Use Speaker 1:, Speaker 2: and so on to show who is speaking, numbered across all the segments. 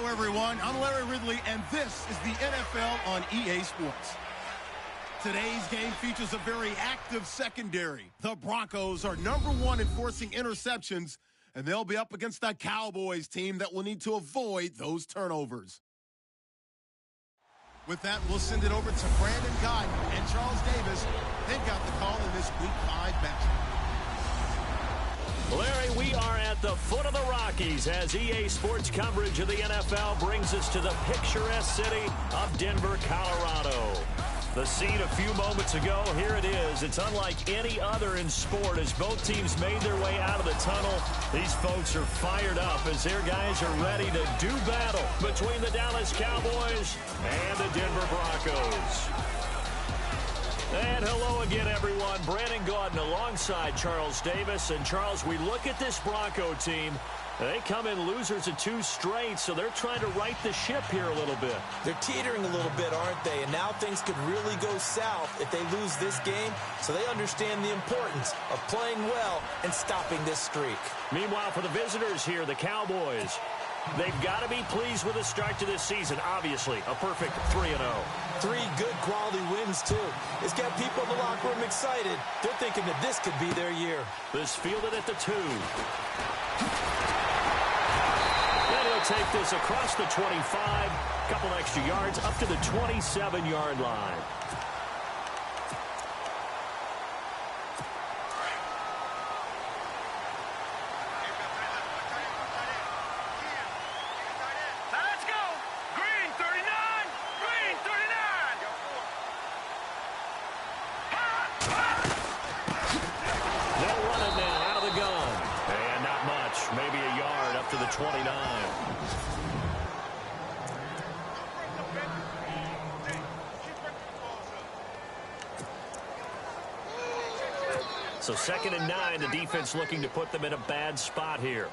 Speaker 1: Hello, everyone. I'm Larry Ridley, and this is the NFL on EA Sports. Today's game features a very active secondary. The Broncos are #1 in forcing interceptions, and they'll be up against a Cowboys team that will need to avoid those turnovers. With that, we'll send it over to Brandon Guyton and Charles Davis. They've got the call in this Week 5 matchup.
Speaker 2: Larry, we are at the foot of the Rockies as EA Sports coverage of the NFL brings us to the picturesque city of Denver, Colorado. The scene a few moments ago, here it is. It's unlike any other in sport as both teams made their way out of the tunnel. These folks are fired up as their guys are ready to do battle between the Dallas Cowboys and the Denver Broncos. And hello again, everyone. Brandon Guyton alongside Charles Davis. And, Charles, we look at this Bronco team. They come in losers of 2 straight, so they're trying to right the ship here a little bit.
Speaker 3: They're teetering a little bit, aren't they? And now things could really go south if they lose this game, so they understand the importance of playing well and stopping this streak.
Speaker 2: Meanwhile, for the visitors here, the Cowboys, they've got to be pleased with the start to this season. Obviously, a perfect 3-0.
Speaker 3: 3 good quality wins, too. It's got people in the locker room excited. They're thinking that this could be their year.
Speaker 2: This fielded at the 2. And he'll take this across the 25. Couple extra yards up to the 27-yard line. Maybe a yard up to the 29. So 2nd and 9, the defense looking to put them in a bad spot here.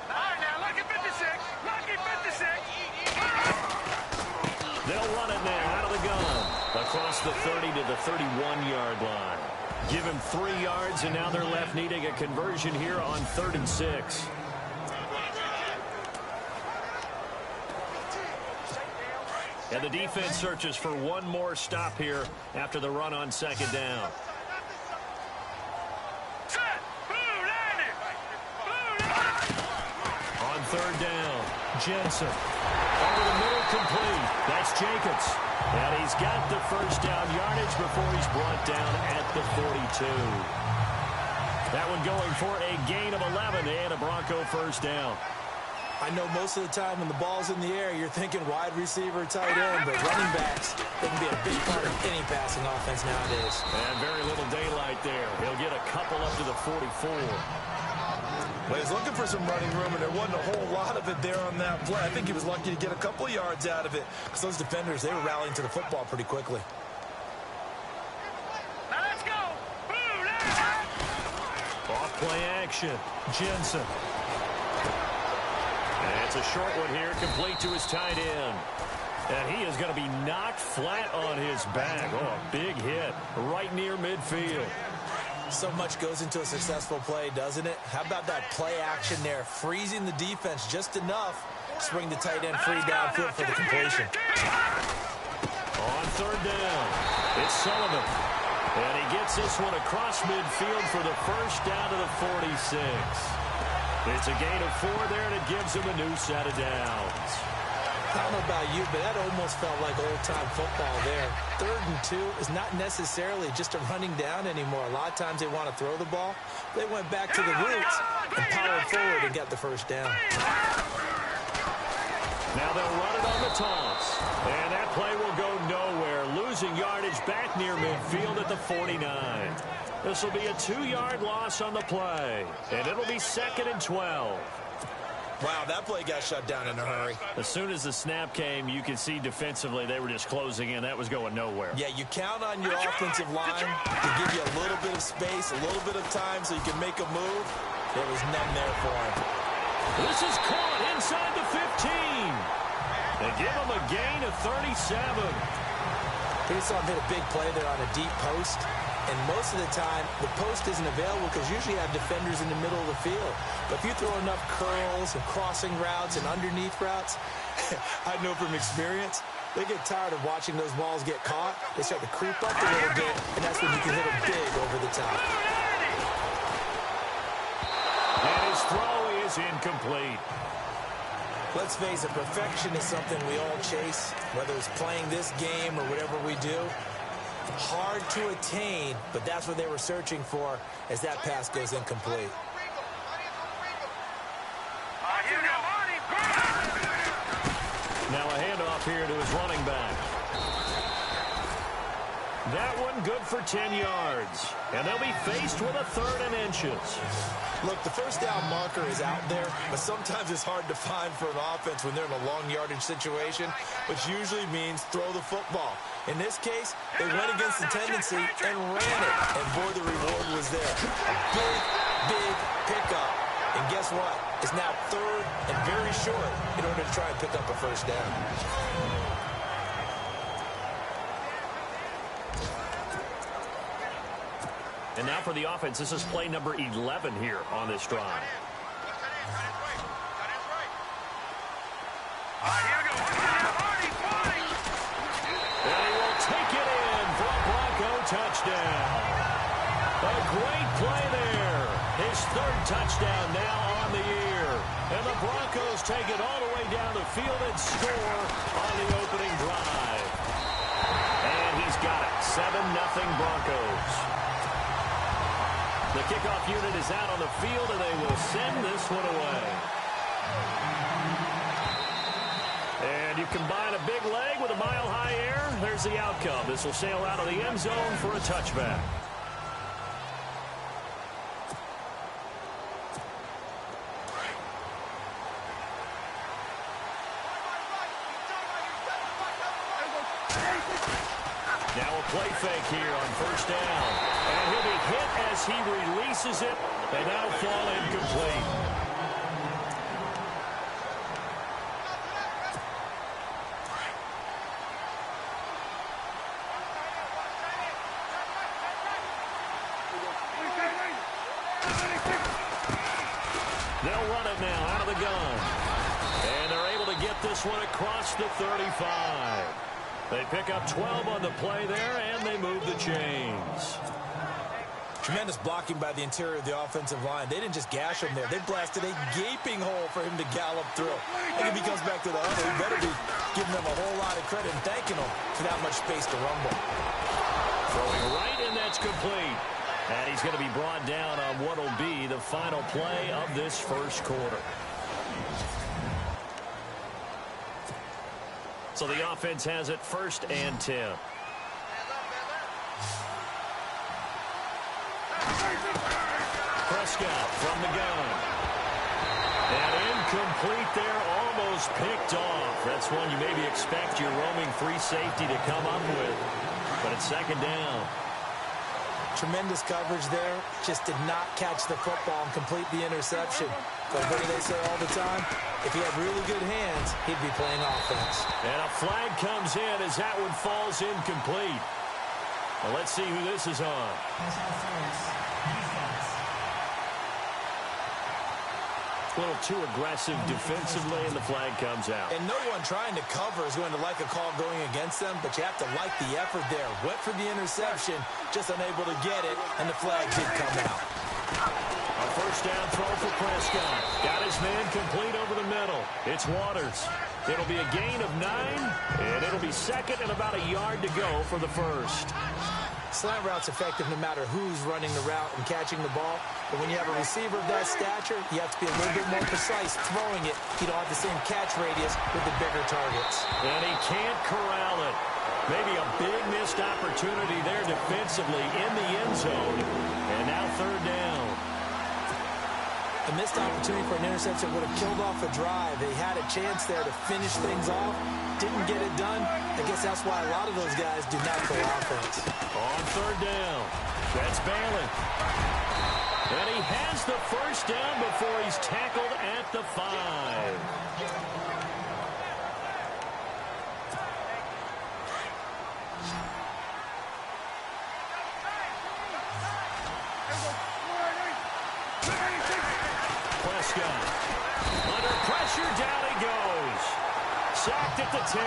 Speaker 4: All right, now, lucky 56. Lucky 56.
Speaker 2: They'll run it now out of the gun. Across the 30 to the 31-yard line. Give him 3 yards, and now they're left needing a conversion here on 3rd and 6. And the defense searches for one more stop here after the run on 2nd down. On 3rd down, Jensen. Over the middle, complete. That's Jacobs. And he's got the first down yardage before he's brought down at the 42. That one going for a gain of 11 and a Bronco first down.
Speaker 3: I know most of the time when the ball's in the air, you're thinking wide receiver, tight end, but running backs, they can be a big part of any passing offense nowadays.
Speaker 2: And very little daylight there. He'll get a couple up to the 44.
Speaker 5: Well, he's looking for some running room, and there wasn't a whole lot of it there on that play. I think he was lucky to get a couple of yards out of it because those defenders, they were rallying to the football pretty quickly.
Speaker 4: Now let's go.
Speaker 2: Off play action. Jensen. And it's a short one here, complete to his tight end. And he is going to be knocked flat on his back. Oh, a big hit right near midfield.
Speaker 3: So much goes into a successful play, doesn't it? How about that play action there, freezing the defense just enough to bring the tight end free downfield for the completion.
Speaker 2: On 3rd down, it's Sullivan. And he gets this one across midfield for the first down to the 46. It's a gain of 4 there, and it gives him a new set of downs.
Speaker 3: I don't know about you, but that almost felt like old-time football there. 3rd and 2 is not necessarily just a running down anymore. A lot of times they want to throw the ball. They went back to the roots and powered forward and got the first down.
Speaker 2: Now they'll run it on the toss. And that play will go nowhere. Losing yardage back near midfield at the 49. This will be a 2-yard loss on the play. And it'll be 2nd and 12.
Speaker 5: Wow, that play got shut down in a hurry.
Speaker 2: As soon as the snap came, you could see defensively they were just closing in. That was going nowhere.
Speaker 3: Yeah, you count on your offensive line to give you a little bit of space, a little bit of time so you can make a move. There was none there for him.
Speaker 2: This is caught inside the 15. They give him a gain of 37.
Speaker 3: He saw him hit a big play there on a deep post. And most of the time, the post isn't available because usually you have defenders in the middle of the field. But if you throw enough curls and crossing routes and underneath routes, I know from experience, they get tired of watching those balls get caught. They start to creep up a little bit, and that's when you can hit them big over the top.
Speaker 2: And his throw is incomplete.
Speaker 3: Let's face it, perfection is something we all chase, whether it's playing this game or whatever we do. Hard to attain, but that's what they were searching for as that pass goes incomplete.
Speaker 2: Now a handoff here to his running back. That one good for 10 yards. And they'll be faced with a 3rd and inches.
Speaker 5: Look, the first down marker is out there, but sometimes it's hard to find for an offense when they're in a long yardage situation, which usually means throw the football. In this case, they went against the tendency and ran it, and boy, the reward was there. A big, big pickup. And guess what? It's now 3rd and very short in order to try and pick up a first down.
Speaker 2: And now for the offense, this is play number 11 here on this drive. And he will take it in for a Bronco touchdown. A great play there. His 3rd touchdown now on the year. And the Broncos take it all the way down the field and score on the opening drive. And he's got it. 7-0 Broncos. The kickoff unit is out on the field, and they will send this one away. And you combine a big leg with a mile-high air, there's the outcome. This will sail out of the end zone for a touchback. Now a play fake here on first down. And he'll be hit as he releases it, and that'll fall incomplete. They'll run it now out of the gun. And they're able to get this one across the 35. They pick up 12 on the play there, and they move the chains.
Speaker 3: Tremendous blocking by the interior of the offensive line. They didn't just gash him there. They blasted a gaping hole for him to gallop through. And if he comes back to the huddle, he better be giving them a whole lot of credit and thanking them for that much space to rumble.
Speaker 2: Throwing right, and that's complete. And he's going to be brought down on what will be the final play of this first quarter. So the offense has it 1st and 10. Prescott from the gun. And incomplete there, almost picked off. That's one you maybe expect your roaming free safety to come up with. But it's 2nd down.
Speaker 3: Tremendous coverage there. Just did not catch the football and complete the interception. But what do they say all the time? If he had really good hands, he'd be playing offense.
Speaker 2: And a flag comes in as that one falls incomplete. Well, let's see who this is on. A little too aggressive defensively, and the flag comes out.
Speaker 3: And no one trying to cover is going to like a call going against them, but you have to like the effort there. Went for the interception, just unable to get it, and the flag did come out.
Speaker 2: A first down throw for Prescott. Got his man complete over the middle. It's Waters. It'll be a gain of 9, and it'll be 2nd and about a yard to go for the first.
Speaker 3: Slant route's effective no matter who's running the route and catching the ball. But when you have a receiver of that stature, you have to be a little bit more precise throwing it. You don't have the same catch radius with the bigger targets.
Speaker 2: And he can't corral it. Maybe a big missed opportunity there defensively in the end zone. And now 3rd down.
Speaker 3: A missed opportunity for an interception would have killed off a drive. They had a chance there to finish things off. Didn't get it done. I guess that's why a lot of those guys do not play offense.
Speaker 2: On 3rd down, that's Bailey. And he has the first down before he's tackled at the 5. Prescott. Under pressure, down he goes. Sacked at the 10.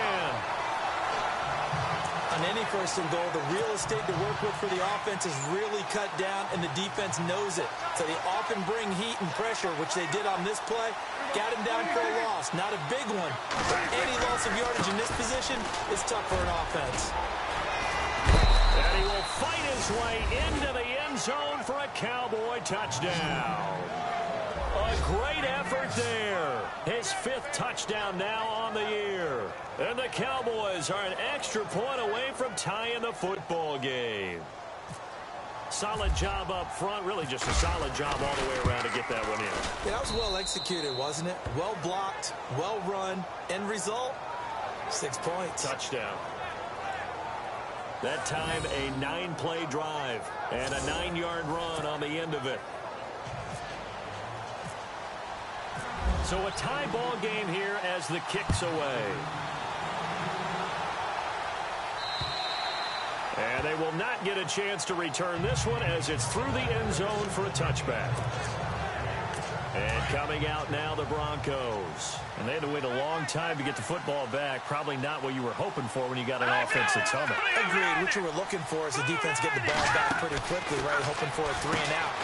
Speaker 3: On any first and goal, the real estate to work with for the offense is really cut down, and the defense knows it. So they often bring heat and pressure, which they did on this play. Got him down for a loss. Not a big one. But any loss of yardage in this position is tough for an offense.
Speaker 2: And he will fight his way into the end zone for a Cowboy touchdown. A great effort there. His 5th touchdown now on the year. And the Cowboys are an extra point away from tying the football game. Solid job up front. Really just a solid job all the way around to get that one in.
Speaker 3: Yeah, that was well executed, wasn't it? Well blocked, well run. End result, 6 points.
Speaker 2: Touchdown. That time a 9-play drive and a 9-yard run on the end of it. So a tie ball game here as the kick's away. And they will not get a chance to return this one as it's through the end zone for a touchback. And coming out now, the Broncos. And they had to wait a long time to get the football back. Probably not what you were hoping for when you got an offense that's humming.
Speaker 3: Agreed. What you were looking for is the defense get the ball back pretty quickly, right? Hoping for a 3 and out.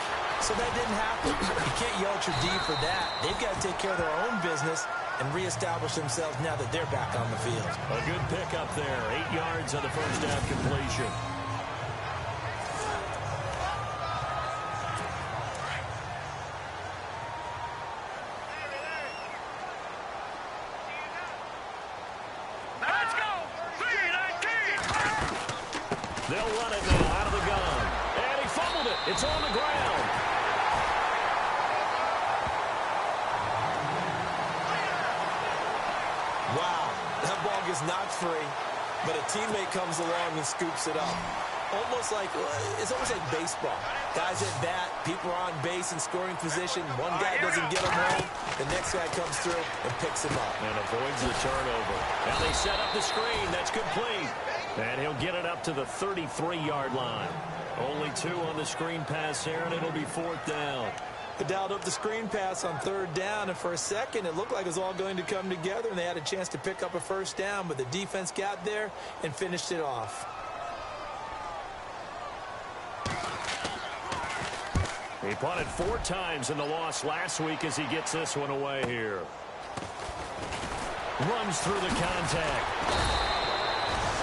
Speaker 3: So that didn't happen. You can't yell at your D for that. They've got to take care of their own business and reestablish themselves now that they're back on the field.
Speaker 2: A good pickup there. 8 yards on the first down completion.
Speaker 4: Let's go! 3-19!
Speaker 2: They'll run it now out of the gun. And he fumbled it. It's on the ground.
Speaker 5: Wow, that ball gets knocked free, but a teammate comes along and scoops it up. It's almost like baseball. Guys at bat, people are on base in scoring position. One guy doesn't get him home. The next guy comes through and picks him up.
Speaker 2: And avoids the turnover. Now they set up the screen. That's complete. And he'll get it up to the 33-yard line. Only 2 on the screen pass there, and it'll be 4th down.
Speaker 3: They dialed up the screen pass on 3rd down, and for a second it looked like it was all going to come together, and they had a chance to pick up a 1st down, but the defense got there and finished it off.
Speaker 2: He punted 4 times in the loss last week as he gets this one away here. Runs through the contact.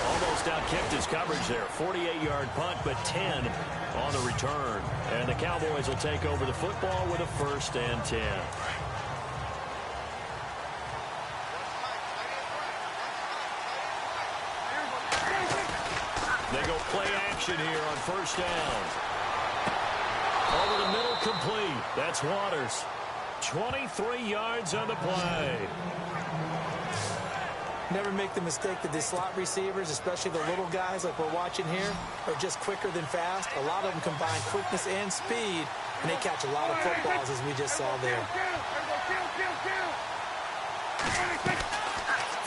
Speaker 2: Almost outkicked his coverage there. 48-yard punt, but 10 on the return. And the Cowboys will take over the football with a 1st and 10. They go play action here on 1st down. Over the middle, complete. That's Waters. 23 yards on the play.
Speaker 3: Never make the mistake that the slot receivers, especially the little guys like we're watching here, are just quicker than fast. A lot of them combine quickness and speed, and they catch a lot of footballs, as we just saw there.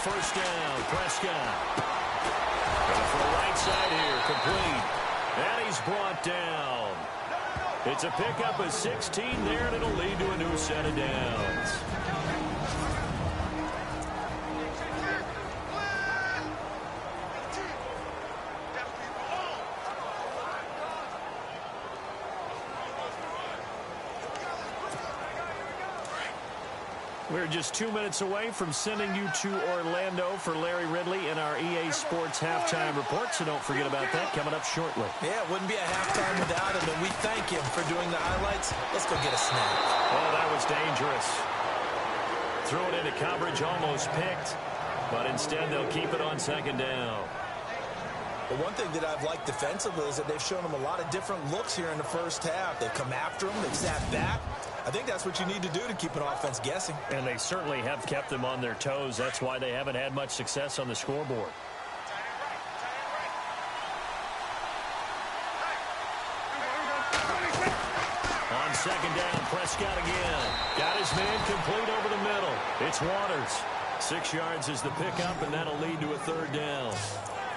Speaker 2: 1st down, Prescott. Going for the right side here, complete. And he's brought down. It's a pickup of 16 there, and it'll lead to a new set of downs. We're just 2 minutes away from sending you to Orlando for Larry Ridley in our EA Sports Halftime Report, so don't forget about that coming up shortly.
Speaker 3: Yeah, it wouldn't be a halftime without him, and we thank him for doing the highlights. Let's go get a snap.
Speaker 2: Oh, that was dangerous. Threw it into coverage, almost picked, but instead they'll keep it on 2nd down.
Speaker 5: But one thing that I've liked defensively is that they've shown them a lot of different looks here in the 1st half. They've come after them. They've sat back. I think that's what you need to do to keep an offense guessing.
Speaker 2: And they certainly have kept them on their toes. That's why they haven't had much success on the scoreboard. On 2nd down, Prescott again. Got his man complete over the middle. It's Waters. 6 yards is the pickup, and that'll lead to a 3rd down.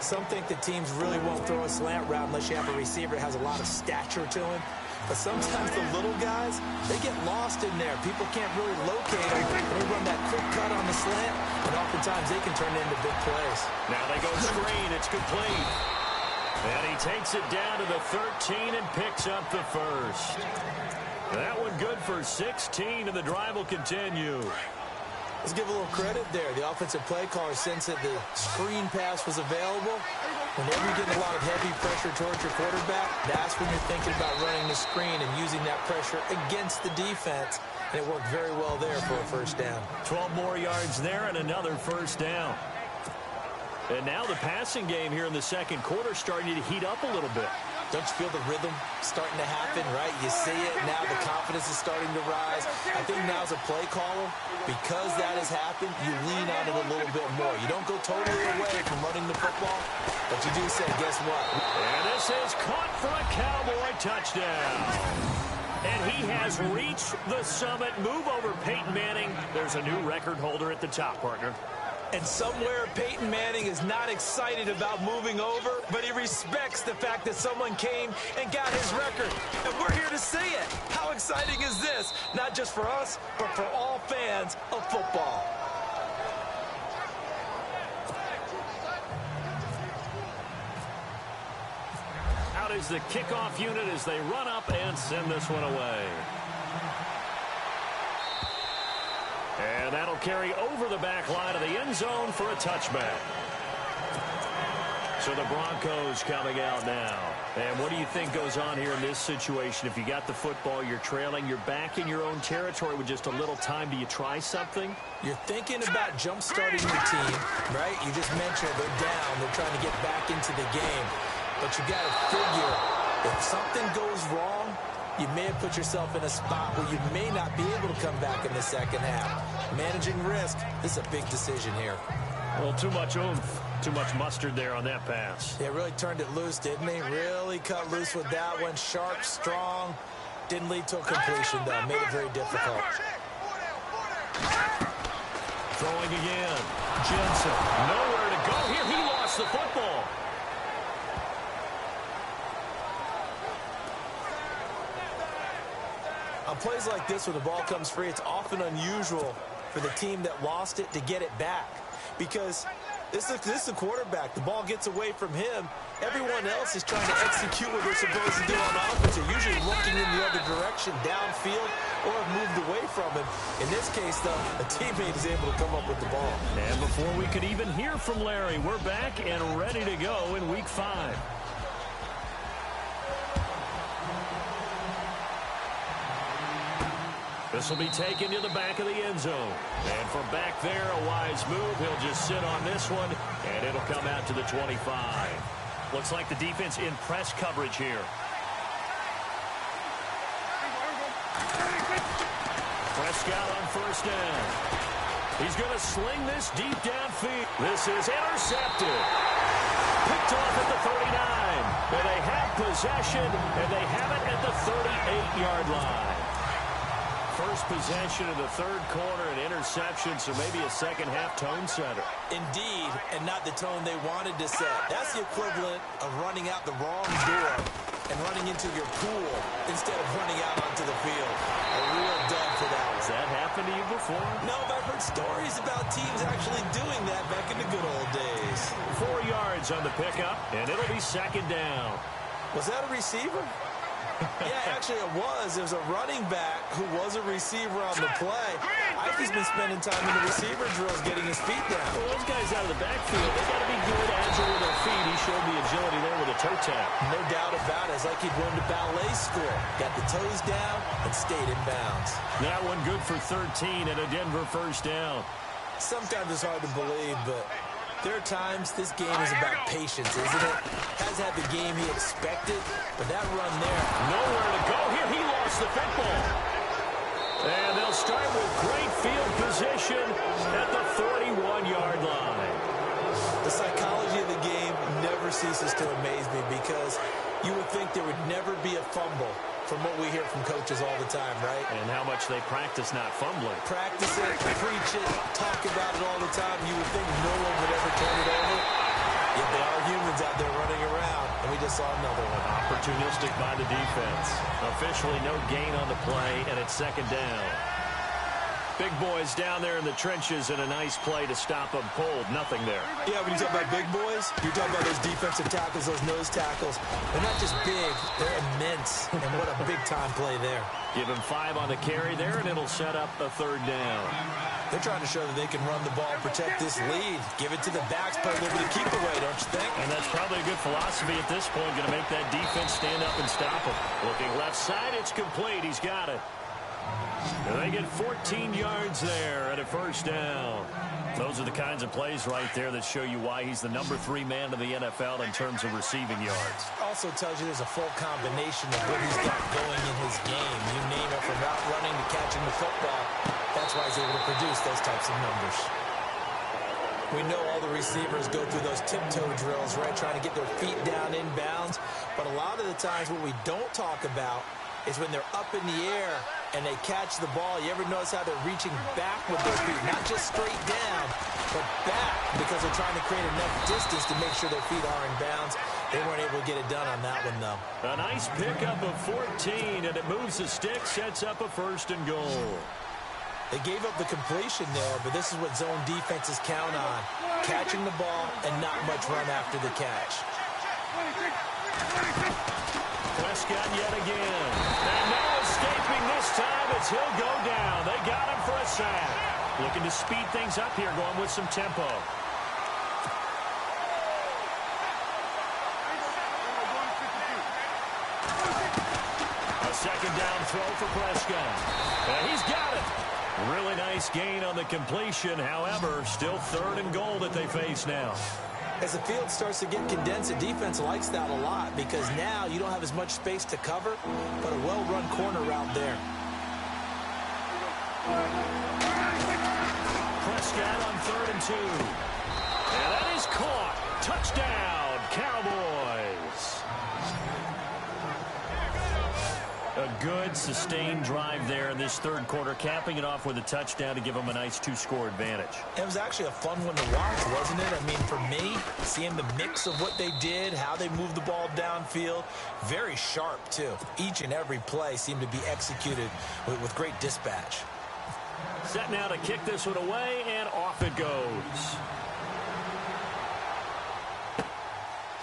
Speaker 3: Some think that teams really won't throw a slant route unless you have a receiver that has a lot of stature to him. But sometimes the little guys, they get lost in there. People can't really locate them. They run that quick cut on the slant, and oftentimes they can turn into big plays.
Speaker 2: Now they go screen. It's complete. And he takes it down to the 13 and picks up the first. That one good for 16, and the drive will continue.
Speaker 3: Let's give a little credit there. The offensive play caller sensed that the screen pass was available. Whenever you get a lot of heavy pressure towards your quarterback, that's when you're thinking about running the screen and using that pressure against the defense. And it worked very well there for a first down.
Speaker 2: 12 more yards there and another first down. And now the passing game here in the second quarter starting to heat up a little bit.
Speaker 3: Don't you feel the rhythm starting to happen, right? You see it. Now the confidence is starting to rise. I think now as a play caller, because that has happened, you lean on it a little bit more. You don't go totally away from running the football, but you do say, guess what?
Speaker 2: And this is caught for a Cowboy touchdown. And he has reached the summit. Move over Peyton Manning. There's a new record holder at the top, partner.
Speaker 3: And somewhere Peyton Manning is not excited about moving over, but he respects the fact that someone came and got his record. And we're here to see it. How exciting is this? Not just for us, but for all fans of football.
Speaker 2: Out is the kickoff unit as they run up and send this one away. And that'll carry over the back line of the end zone for a touchback. So the Broncos coming out now. And what do you think goes on here in this situation? If you got the football, you're trailing, you're back in your own territory with just a little time. Do you try something?
Speaker 3: You're thinking about jump-starting your team, right? You just mentioned they're down. They're trying to get back into the game. But you got to figure, if something goes wrong, you may have put yourself in a spot where you may not be able to come back in the second half. Managing risk, this is a big decision here.
Speaker 2: Well, too much oomph, too much mustard there on that pass.
Speaker 3: Yeah, really turned it loose, didn't he? Really cut loose with that one. Sharp, strong. Didn't lead to a completion, though. Made it very difficult.
Speaker 2: Throwing again. Jensen, nowhere to go here. He lost the football.
Speaker 3: On plays like this where the ball comes free, it's often unusual for the team that lost it to get it back. Because this is the quarterback. The ball gets away from him. Everyone else is trying to execute what they're supposed to do on offense. They're usually looking in the other direction, downfield, or have moved away from him. In this case, though, a teammate is able to come up with the ball.
Speaker 2: And before we could even hear from Larry, we're back and ready to go in Week 5. This will be taken to the back of the end zone. And from back there, a wise move. He'll just sit on this one, and it'll come out to the 25. Looks like the defense in press coverage here. Prescott on first down. He's going to sling this deep downfield. This is intercepted. Picked off at the 39. But they have possession, and they have it at the 38-yard line. First possession of the third quarter, an interception, so maybe a second-half tone setter.
Speaker 3: Indeed, and not the tone they wanted to set. That's the equivalent of running out the wrong door and running into your pool instead of running out onto the field. A real dud for that one.
Speaker 2: Has that happened to you before?
Speaker 3: No, but I've heard stories about teams actually doing that back in the good old days.
Speaker 2: 4 yards on the pickup, and it'll be second down.
Speaker 3: Was that a receiver? Yeah, actually it was. There was a running back who was a receiver on the play. Ivey's been spending time in the receiver drills getting his feet down.
Speaker 2: Well, those guys out of the backfield, they got to be good, agile with their feet. He showed the agility there with a toe tap.
Speaker 3: No doubt about it. It's like he'd gone to ballet school. Got the toes down and stayed in bounds.
Speaker 2: That one good for 13 and a Denver first down.
Speaker 3: Sometimes it's hard to believe, but there are times this game is about patience, isn't it? Has had the game he expected, but that run there.
Speaker 2: Nowhere to go here. He lost the football. And they'll start with great field position at the 41-yard line.
Speaker 3: The psychology of the game never ceases to amaze me because you would think there would never be a fumble from what we hear from coaches all the time, right?
Speaker 2: And how much they practice not fumbling.
Speaker 3: Practice it, preach it, talk about it all the time. You would think no one would ever turn it over. Yet there are humans out there running around. and we just saw another one.
Speaker 2: Opportunistic by the defense. Officially no gain on the play, and it's second down. Big boys down there in the trenches, and a nice play to stop them cold. Nothing there.
Speaker 3: Yeah, when you talk about big boys, you're talking about those defensive tackles, those nose tackles. They're not just big, they're immense, and what a big-time play there.
Speaker 2: Give him 5 on the carry there, and it'll set up a third down.
Speaker 3: They're trying to show that they can run the ball and protect this lead. Give it to the backs, play a little bit of keep away, don't you think?
Speaker 2: And that's probably a good philosophy at this point, going to make that defense stand up and stop him. Looking left side, it's complete. He's got it. And they get 14 yards there and a first down. Those are the kinds of plays right there that show you why he's the number 3 man in the NFL in terms of receiving yards.
Speaker 3: Also tells you there's a full combination of what he's got going in his game. You name it, from route running to catching the football. That's why he's able to produce those types of numbers. We know all the receivers go through those tiptoe drills, right, trying to get their feet down in bounds. But a lot of the times what we don't talk about is when they're up in the air and they catch the ball. You ever notice how they're reaching back with their feet? Not just straight down, but back, because they're trying to create enough distance to make sure their feet are in bounds. They weren't able to get it done on that one, though.
Speaker 2: A nice pickup of 14, and it moves the stick, sets up a first and goal.
Speaker 3: They gave up the completion there, but this is what zone defenses count on. Catching the ball and not much run after the catch.
Speaker 2: Prescott yet again. And no escaping this time as he'll go down. They got him for a sack. Looking to speed things up here, going with some tempo. A second down throw for Prescott. And he's got it. Really nice gain on the completion. However, still third and goal that they face now.
Speaker 3: As the field starts to get condensed, the defense likes that a lot, because now you don't have as much space to cover, but a well-run corner route there.
Speaker 2: Prescott on 3rd and 2. And that is caught. Touchdown, Cowboys. A good, sustained drive there in this third quarter, capping it off with a touchdown to give them a nice 2-score advantage.
Speaker 3: It was actually a fun one to watch, wasn't it? I mean, for me, seeing the mix of what they did, how they moved the ball downfield, very sharp, too. Each and every play seemed to be executed with great dispatch.
Speaker 2: Set now to kick this one away, and off it goes.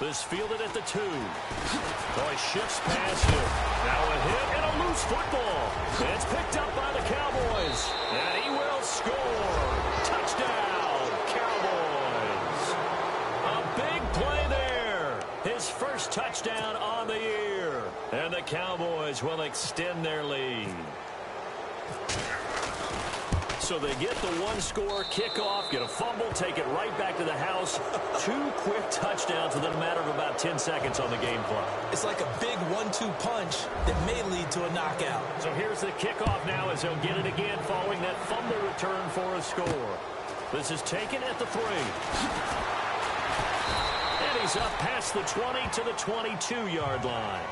Speaker 2: This fielded at the 2. So he shifts past it. Now a hit and a loose football. It's picked up by the Cowboys. And he will score. Touchdown, Cowboys. A big play there. His first touchdown on the year. And the Cowboys will extend their lead. So they get the 1-score kickoff, get a fumble, take it right back to the house. 2 quick touchdowns within a matter of about 10 seconds on the game clock.
Speaker 3: It's like a big 1-2 punch that may lead to a knockout.
Speaker 2: So here's the kickoff now as they'll get it again following that fumble return for a score. This is taken at the 3. And he's up past the 20 to the 22-yard line.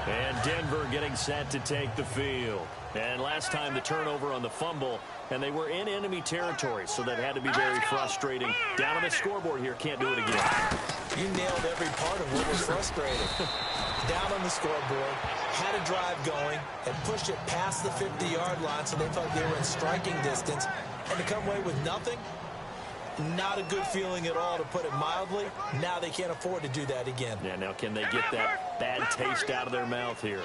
Speaker 2: And Denver getting set to take the field. And last time the turnover on the fumble, and they were in enemy territory, so that had to be very frustrating. Down on the scoreboard here, can't do it again.
Speaker 3: You nailed every part of what was frustrating. Down on the scoreboard, had a drive going, and pushed it past the 50-yard line, so they felt they were in striking distance. And to come away with nothing, not a good feeling at all, to put it mildly. Now they can't afford to do that again.
Speaker 2: Yeah, now can they get that bad taste out of their mouth here?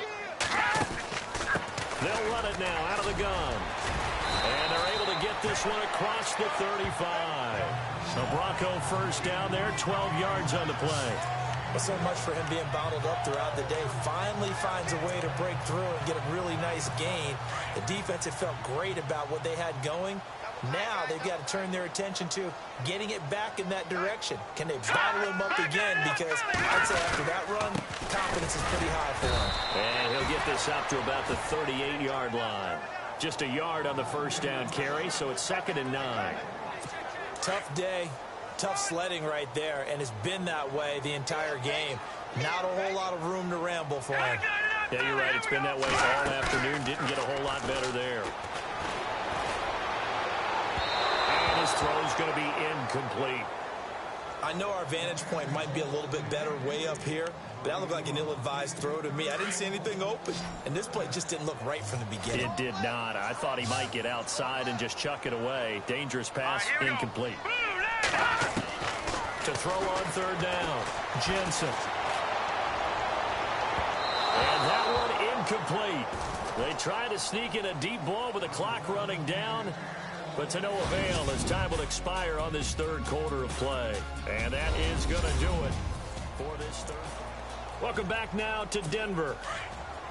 Speaker 2: They'll run it now out of the gun. And they're able to get this one across the 35. The Bronco first down there, 12 yards on the play.
Speaker 3: Well, so much for him being bottled up throughout the day. Finally finds a way to break through and get a really nice gain. The defense had felt great about what they had going. Now they've got to turn their attention to getting it back in that direction. Can they bottle him up again? Because I'd say after that run, confidence is pretty high for him.
Speaker 2: And he'll get this up to about the 38-yard line. Just a yard on the first down carry, so it's 2nd and 9.
Speaker 3: Tough day, tough sledding right there, and it's been that way the entire game. Not a whole lot of room to ramble for him.
Speaker 2: Yeah, you're right. It's been that way all afternoon. Didn't get a whole lot better there. His throw is going to be incomplete.
Speaker 5: I know our vantage point might be a little bit better way up here, but that looked like an ill-advised throw to me. I didn't see anything open, and this play just didn't look right from the beginning.
Speaker 2: It did not. I thought he might get outside and just chuck it away. Dangerous pass, incomplete. To throw on third down, Jensen. And that one incomplete. They try to sneak in a deep ball with the clock running down, but to no avail as time will expire on this third quarter of play. And that is going to do it for this third. Welcome back now to Denver.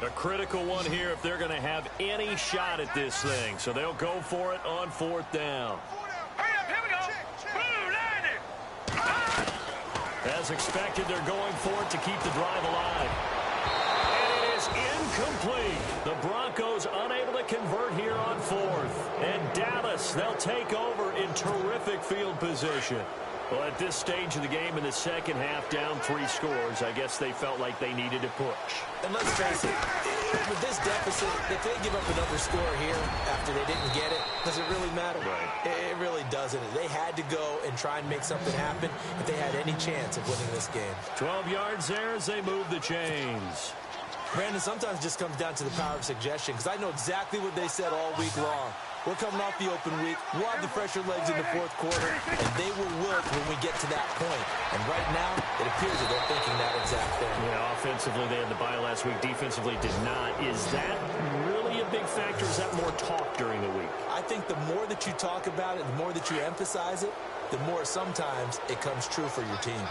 Speaker 2: A critical one here if they're going to have any shot at this thing. So they'll go for it on fourth down.
Speaker 4: Here we go.
Speaker 2: As expected, they're going for it to keep the drive alive. And it is incomplete. The Broncos unable to convert here on fourth. And Dallas, they'll take over in terrific field position. Well, at this stage of the game in the second half, down 3 scores, I guess they felt like they needed to push.
Speaker 5: And let's face it, with this deficit, if they give up another score here after they didn't get it, does it really matter?
Speaker 2: Right.
Speaker 5: It really doesn't. They had to go and try and make something happen if they had any chance of winning this game.
Speaker 2: 12 yards there as they move the chains.
Speaker 5: Brandon, sometimes it just comes down to the power of suggestion, because I know exactly what they said all week long. We're coming off the open week. We'll have the fresher legs in the fourth quarter, and they will wilt when we get to that point. And right now, it appears that they're thinking that exact thing.
Speaker 2: Yeah, offensively, they had the bye last week. Defensively, did not. Is that really a big factor? Is that more talk during the week?
Speaker 5: I think the more that you talk about it, the more that you emphasize it, the more sometimes it comes true for your team.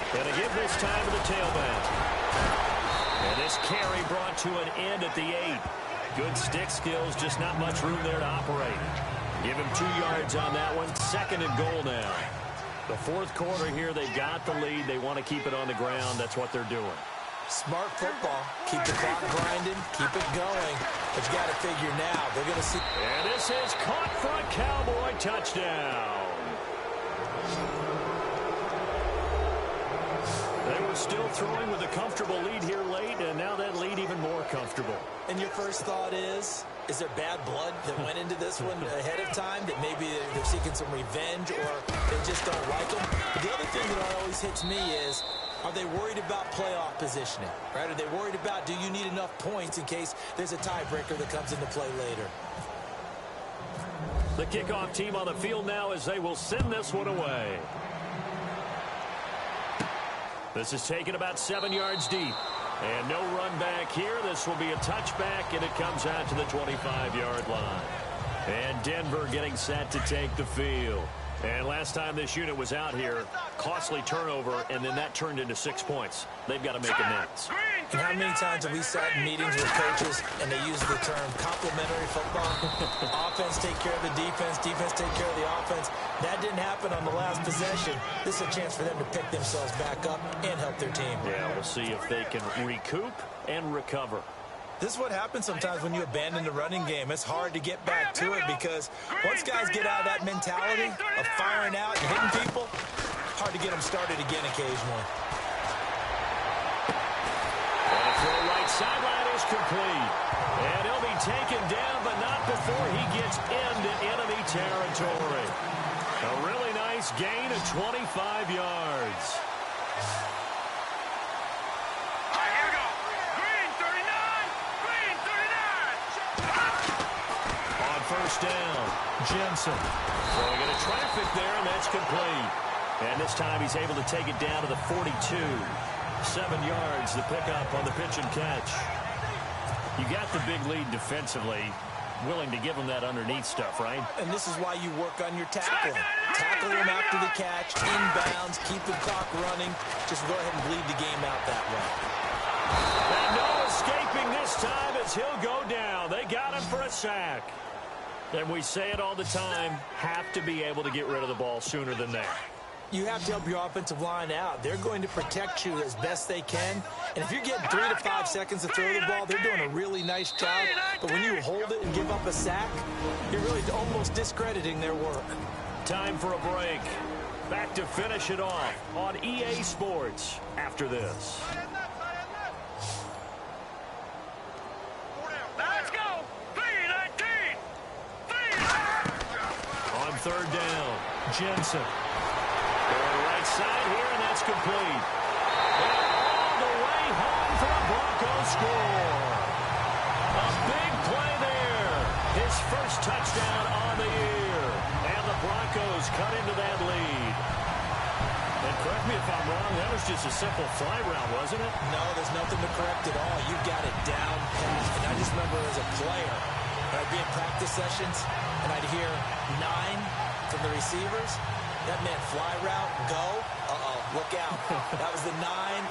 Speaker 2: Gonna give this time to the tailback. And this carry brought to an end at the 8. Good stick skills, just not much room there to operate. Give him 2 yards on that one. Second and goal now. The fourth quarter here, they've got the lead. They want to keep it on the ground. That's what they're doing.
Speaker 5: Smart football. Keep the clock grinding. Keep it going. But you got to figure now, they're going to see.
Speaker 2: And this is caught for a Cowboy touchdown. They were still throwing with a comfortable lead here late, and now that lead even more comfortable.
Speaker 5: And your first thought is there bad blood that went into this one ahead of time, that maybe they're seeking some revenge or they just don't like them? But the other thing that always hits me is, are they worried about playoff positioning? Right? Are they worried about, do you need enough points in case there's a tiebreaker that comes into play later?
Speaker 2: The kickoff team on the field now as they will send this one away. This is taken about 7 yards deep. And no run back here. This will be a touchback, and it comes out to the 25-yard line. And Denver getting set to take the field. And last time this unit was out here, costly turnover, and then that turned into 6 points. They've got to make amends.
Speaker 5: And how many times have we sat in meetings with coaches and they use the term complementary football? Offense take care of the defense, defense take care of the offense. That didn't happen on the last possession. This is a chance for them to pick themselves back up and help their team.
Speaker 2: Yeah, we'll see if they can recoup and recover.
Speaker 5: This is what happens sometimes when you abandon the running game. It's hard to get back to it because once guys get out of that mentality of firing out and hitting people, hard to get them started again occasionally.
Speaker 2: And a throw right sideline is complete. And he'll be taken down, but not before he gets into enemy territory. A really nice gain of 25 yards. First down, Jensen throwing into traffic there, and that's complete. And this time he's able to take it down to the 42. 7 yards, the pickup on the pitch and catch. You got the big lead defensively, willing to give him that underneath stuff, right?
Speaker 5: And this is why you work on your tackling. Tackle him after the catch, inbounds, keep the clock running. Just go ahead and bleed the game out that way.
Speaker 2: And no escaping this time as he'll go down. They got him for a sack. And we say it all the time, have to be able to get rid of the ball sooner than that.
Speaker 5: You have to help your offensive line out. They're going to protect you as best they can. And if you're getting 3 to 5 seconds to throw the ball, they're doing a really nice job. But when you hold it and give up a sack, you're really almost discrediting their work.
Speaker 2: Time for a break. Back to finish it off on EA Sports after this.
Speaker 4: Let's go. 3-19. 3-19.
Speaker 2: third down. Jensen. Going right side here, and that's complete. And all the way home for a Broncos score. A big play there. His first touchdown on the year. And the Broncos cut into that lead. And correct me if I'm wrong, that was just a simple fly route, wasn't it?
Speaker 3: No, there's nothing to correct at all. You got it down pat. And I just remember as a player, I'd be in practice sessions, and I'd hear 9 from the receivers. That meant fly route, go. Look out. That was the 9,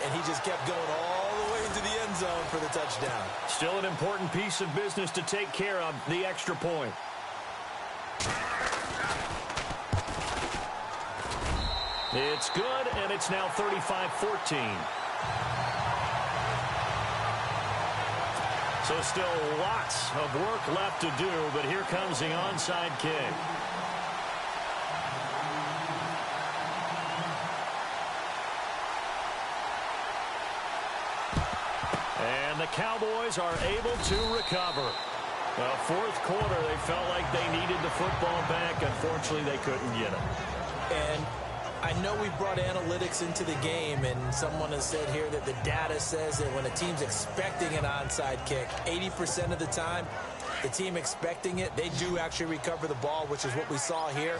Speaker 3: and he just kept going all the way into the end zone for the touchdown.
Speaker 2: Still an important piece of business to take care of, the extra point. It's good, and it's now 35-14. So still lots of work left to do, but here comes the onside kick. And the Cowboys are able to recover. The fourth quarter, they felt like they needed the football back. Unfortunately, they couldn't get it.
Speaker 3: And I know we brought analytics into the game, and someone has said here that the data says that when a team's expecting an onside kick, 80% of the time, the team expecting it, they do actually recover the ball, which is what we saw here.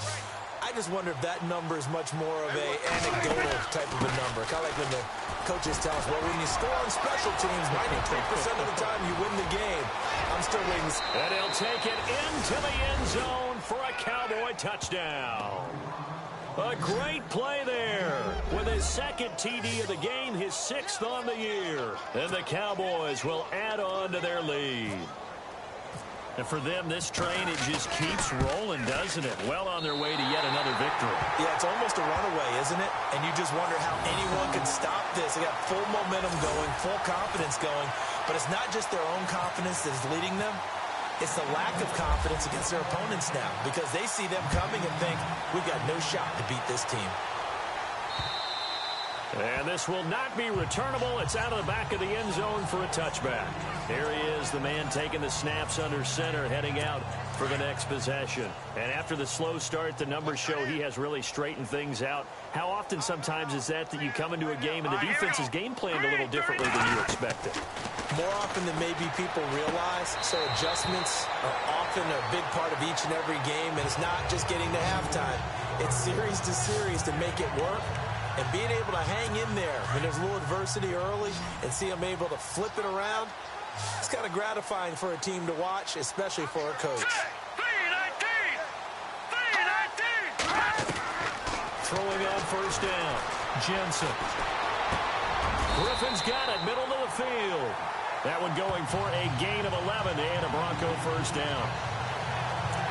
Speaker 3: I just wonder if that number is much more of a anecdotal type of a number. Kind of like when the coaches tell us, well, when you score on special teams, 93% of the time you win the game. I'm still waiting.
Speaker 2: And he'll take it into the end zone for a Cowboy touchdown. A great play there. With his second TD of the game, his 6th on the year. And the Cowboys will add on to their lead. And for them, this train, it just keeps rolling, doesn't it? Well on their way to yet another victory.
Speaker 3: Yeah, it's almost a runaway, isn't it? And you just wonder how anyone can stop this. They got full momentum going, full confidence going. But it's not just their own confidence that is leading them. It's the lack of confidence against their opponents now, because they see them coming and think, we've got no shot to beat this team.
Speaker 2: And this will not be returnable. It's out of the back of the end zone for a touchback. Here he is, the man taking the snaps under center, heading out for the next possession. And after the slow start, the numbers show he has really straightened things out. How often sometimes is that you come into a game and the defense is game planned a little differently than you expected?
Speaker 3: More often than maybe people realize. So adjustments are often a big part of each and every game, and it's not just getting to halftime. It's series to series to make it work. And being able to hang in there when there's a little adversity early and see them able to flip it around, it's kind of gratifying for a team to watch, especially for a coach.
Speaker 4: 3-19!
Speaker 2: Throwing on first down, Jensen. Griffin's got it, middle of the field. That one going for a gain of 11 and a Bronco first down.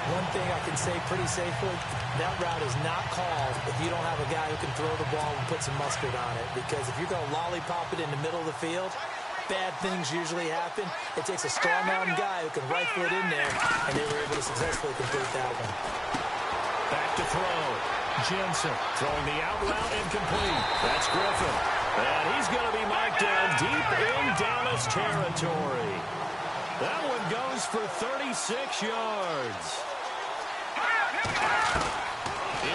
Speaker 3: One thing I can say pretty safely, that route is not called if you don't have a guy who can throw the ball and put some mustard on it. Because if you're going to lollipop it in the middle of the field, bad things usually happen. It takes a strong-arm guy who can rifle it in there, and they were able to successfully complete that one.
Speaker 2: Back to throw. Jensen throwing the out route incomplete. That's Griffin. And he's going to be marked down deep in Dallas territory. That one goes for 36 yards.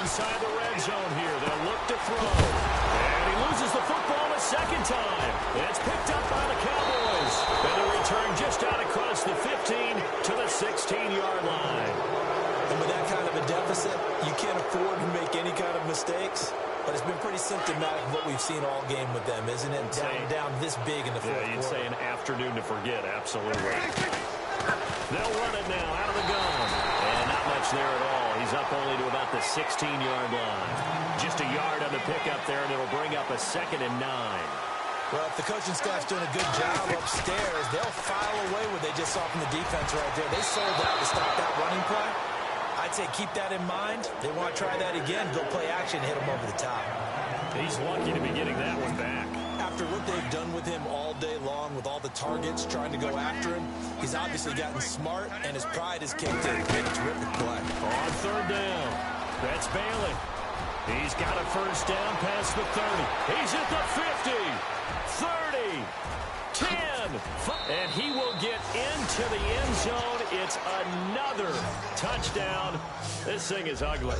Speaker 2: Inside the red zone here. They'll look to throw. And he loses the football a second time. It's picked up by the Cowboys. And the return just out across the 15 to the 16-yard line.
Speaker 3: And with that kind of a deficit, you can't afford to make any kind of mistakes. But it's been pretty symptomatic of what we've seen all game with them, isn't it? Down this big in the fourth quarter.
Speaker 2: You'd say an afternoon to forget, absolutely. They'll run it now out of the gun. And not much there at all. He's up only to about the 16-yard line. Just a yard on the pickup there, and it'll bring up a 2nd and 9.
Speaker 3: Well, if the coaching staff's doing a good job upstairs, they'll file away what they just saw from the defense right there. They sold out to stop that running play. I'd say keep that in mind. They want to try that again. Go play action, hit him over the top.
Speaker 2: He's lucky to be getting that one back.
Speaker 3: After what they've done with him all day long, with all the targets trying to go after him, he's obviously gotten smart, and his pride has kicked in. Made a terrific play.
Speaker 2: On third down, that's Bailey. He's got a first down past the 30. He's at the 50, 30, 10. And he will get into the end zone. It's another touchdown. This thing is ugly.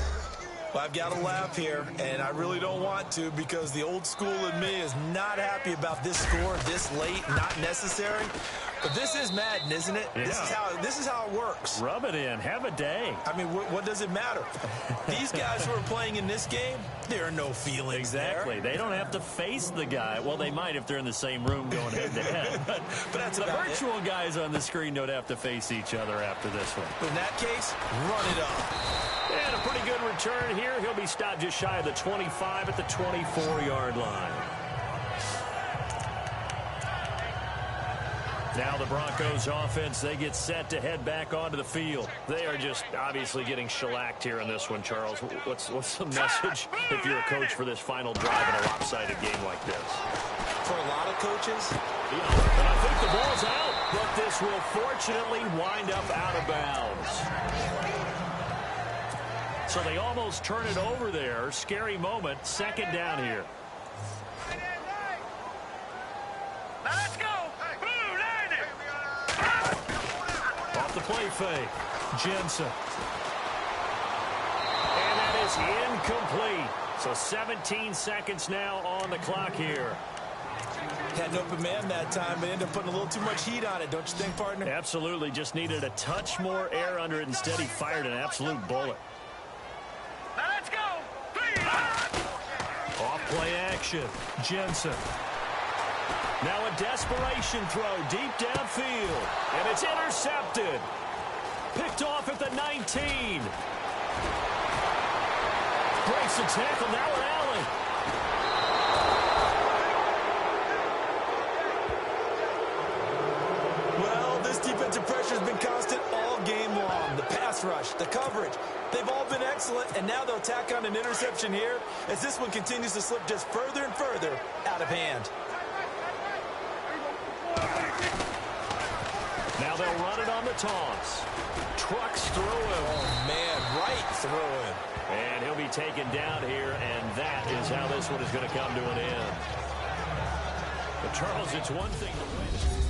Speaker 5: Well, I've got to laugh here, and I really don't want to because the old school in me is not happy about this score this late, not necessary. But this is Madden, isn't it?
Speaker 2: Yeah.
Speaker 5: This is how it works.
Speaker 2: Rub it in. Have a day.
Speaker 5: I mean, what does it matter? These guys who are playing in this game, there are no feelings
Speaker 2: Exactly.
Speaker 5: there.
Speaker 2: They don't have to face the guy. Well, they might if they're in the same room going head-to-head. But
Speaker 5: that's
Speaker 2: the
Speaker 5: about
Speaker 2: virtual guys on the screen don't have to face each other after this one.
Speaker 5: In that case, run it up.
Speaker 2: And a pretty good return here. He'll be stopped just shy of the 25 at the 24-yard line. Now the Broncos offense, they get set to head back onto the field. They are just obviously getting shellacked here in this one, Charles. What's the message if you're a coach for this final drive in a lopsided game like this?
Speaker 5: For a lot of coaches?
Speaker 2: Yeah, and I think the ball's out, but this will fortunately wind up out of bounds. So they almost turn it over there. Scary moment. Second down here.
Speaker 4: Now let's go.
Speaker 2: Off the play fake. Jensen. And that is incomplete. So 17 seconds now on the clock here.
Speaker 5: Had an open man that time, but ended up putting a little too much heat on it, don't you think, partner?
Speaker 2: Absolutely. Just needed a touch more air under it. Instead, he fired an absolute bullet.
Speaker 4: Now let's go.
Speaker 2: Off play action. Jensen. Now a desperation throw deep downfield. And it's intercepted. Picked off at the 19. Breaks the tackle. Now an alley.
Speaker 5: Well, this defensive pressure has been constant all game long. The pass rush, the coverage, they've all been excellent, and now they'll tack on an interception here as this one continues to slip just further and further out of hand.
Speaker 2: Now they'll run it on the toss. Trucks through him.
Speaker 5: Oh, man, right through him.
Speaker 2: And he'll be taken down here, and that is how this one is going to come to an end. But, Charles, it's one thing to win.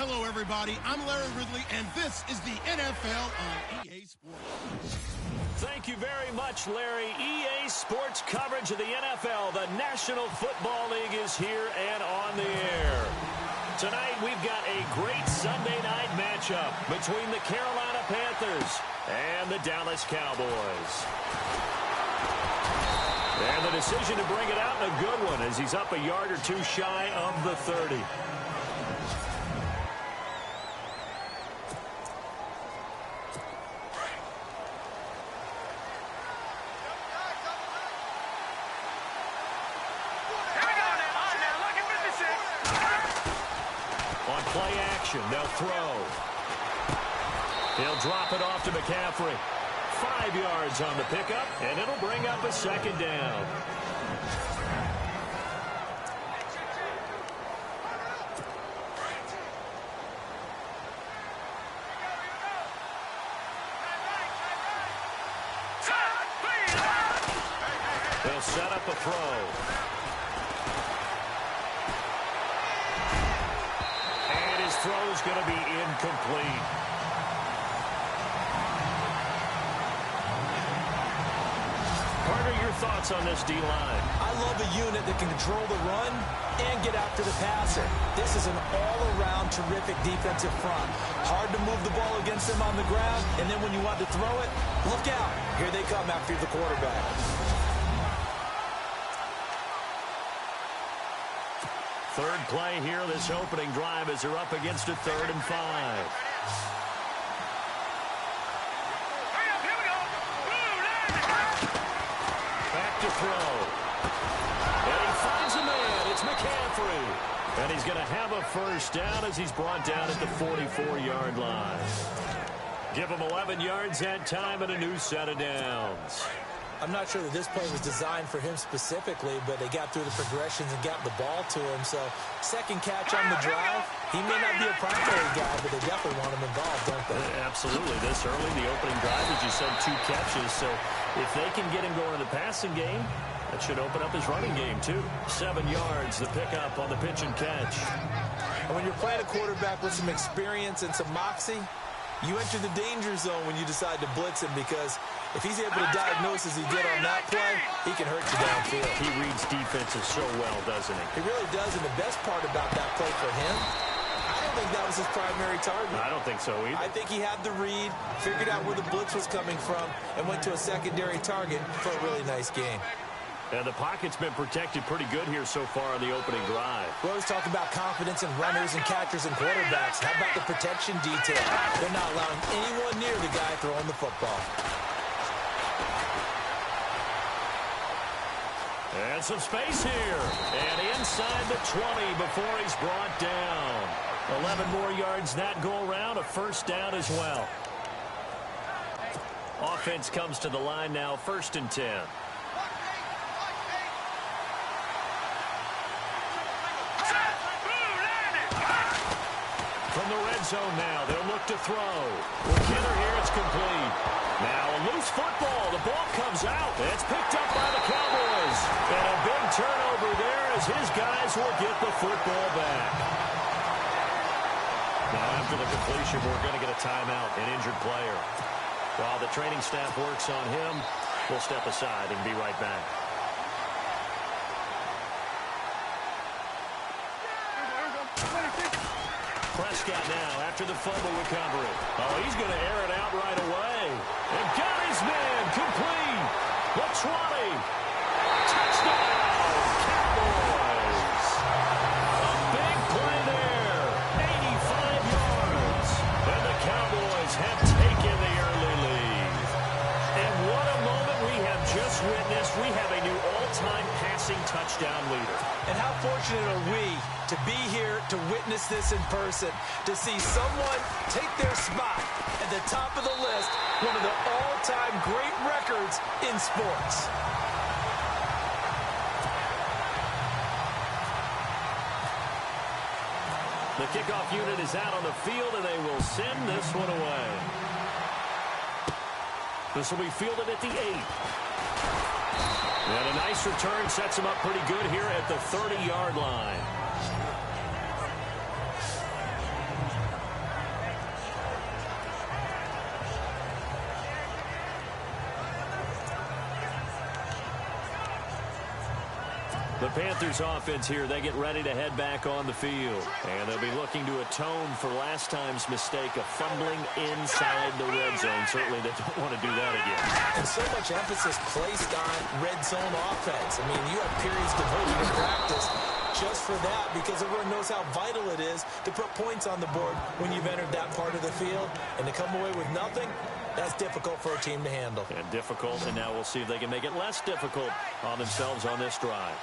Speaker 1: Hello, everybody. I'm Larry Ridley, and this is the NFL on EA Sports.
Speaker 2: Thank you very much, Larry. EA Sports coverage of the NFL. The National Football League is here and on the air. Tonight, we've got a great Sunday night matchup between the Carolina Panthers and the Dallas Cowboys. And the decision to bring it out in a good one as he's up a yard or two shy of the 30. They'll throw. He'll drop it off to McCaffrey. 5 yards on the pickup, and it'll bring up a second down. They'll set up a throw. Throw's going to be incomplete. Carter, your thoughts on this D-line?
Speaker 3: I love a unit that can control the run and get after the passer. This is an all-around terrific defensive front. Hard to move the ball against them on the ground, and then when you want to throw it, look out. Here they come after the quarterback.
Speaker 2: Third play here, this opening drive as they're up against a 3rd and 5. Back to throw. And he finds a man. It's McCaffrey. And he's going to have a first down as he's brought down at the 44-yard line. Give him 11 yards that time and a new set of downs.
Speaker 3: I'm not sure that this play was designed for him specifically, but they got through the progressions and got the ball to him. So, second catch on the drive. He may not be a primary guy, but they definitely want him involved, don't they?
Speaker 2: Absolutely. This early, the opening drive, as you said, 2 catches. So, if they can get him going in the passing game, that should open up his running game, too. 7 yards, the pickup on the pitch and catch.
Speaker 3: And when you're playing a quarterback with some experience and some moxie, you enter the danger zone when you decide to blitz him, because if he's able to diagnose as he did on that play, he can hurt you downfield.
Speaker 2: He reads defenses so well, doesn't he?
Speaker 3: He really does, and the best part about that play for him, I don't think that was his primary target.
Speaker 2: I don't think so either.
Speaker 3: I think he had the read, figured out where the blitz was coming from, and went to a secondary target for a really nice game.
Speaker 2: And the pocket's been protected pretty good here so far on the opening drive.
Speaker 3: We always talk about confidence in runners and catchers and quarterbacks. How about the protection detail? They're not allowing anyone near the guy throwing the football.
Speaker 2: And some space here. And inside the 20 before he's brought down. 11 more yards that go around, a first down as well. Offense comes to the line now, 1st and 10. From the red zone now, they'll look to throw. Killer here, it's complete. Now a loose football. The ball comes out. It's picked up by the Cowboys. And a big turnover there as his guys will get the football back. Now after the completion, we're going to get a timeout, an injured player. While the training staff works on him, we'll step aside and be right back. Prescott now after the fumble recovery. Oh, he's going to air it out right away. And got his man complete. The 20. Touchdown, Cowboys. A big play there. 85 yards. And the Cowboys have taken the early lead. And what a moment we have just witnessed. We have a new all-time passing touchdown leader.
Speaker 3: And how fortunate are we to be here to witness this in person, to see someone take their spot at the top of the list, one of the all-time great records in sports.
Speaker 2: The kickoff unit is out on the field, and they will send this one away. This will be fielded at the 8. And a nice return sets him up pretty good here at the 30-yard line. The Panthers offense here, they get ready to head back on the field. And they'll be looking to atone for last time's mistake of fumbling inside the red zone. Certainly they don't want to do that again.
Speaker 3: And so much emphasis placed on red zone offense. I mean, you have periods devoted to practice just for that because everyone knows how vital it is to put points on the board when you've entered that part of the field. And to come away with nothing, that's difficult for a team to handle.
Speaker 2: And difficult, and now we'll see if they can make it less difficult on themselves on this drive.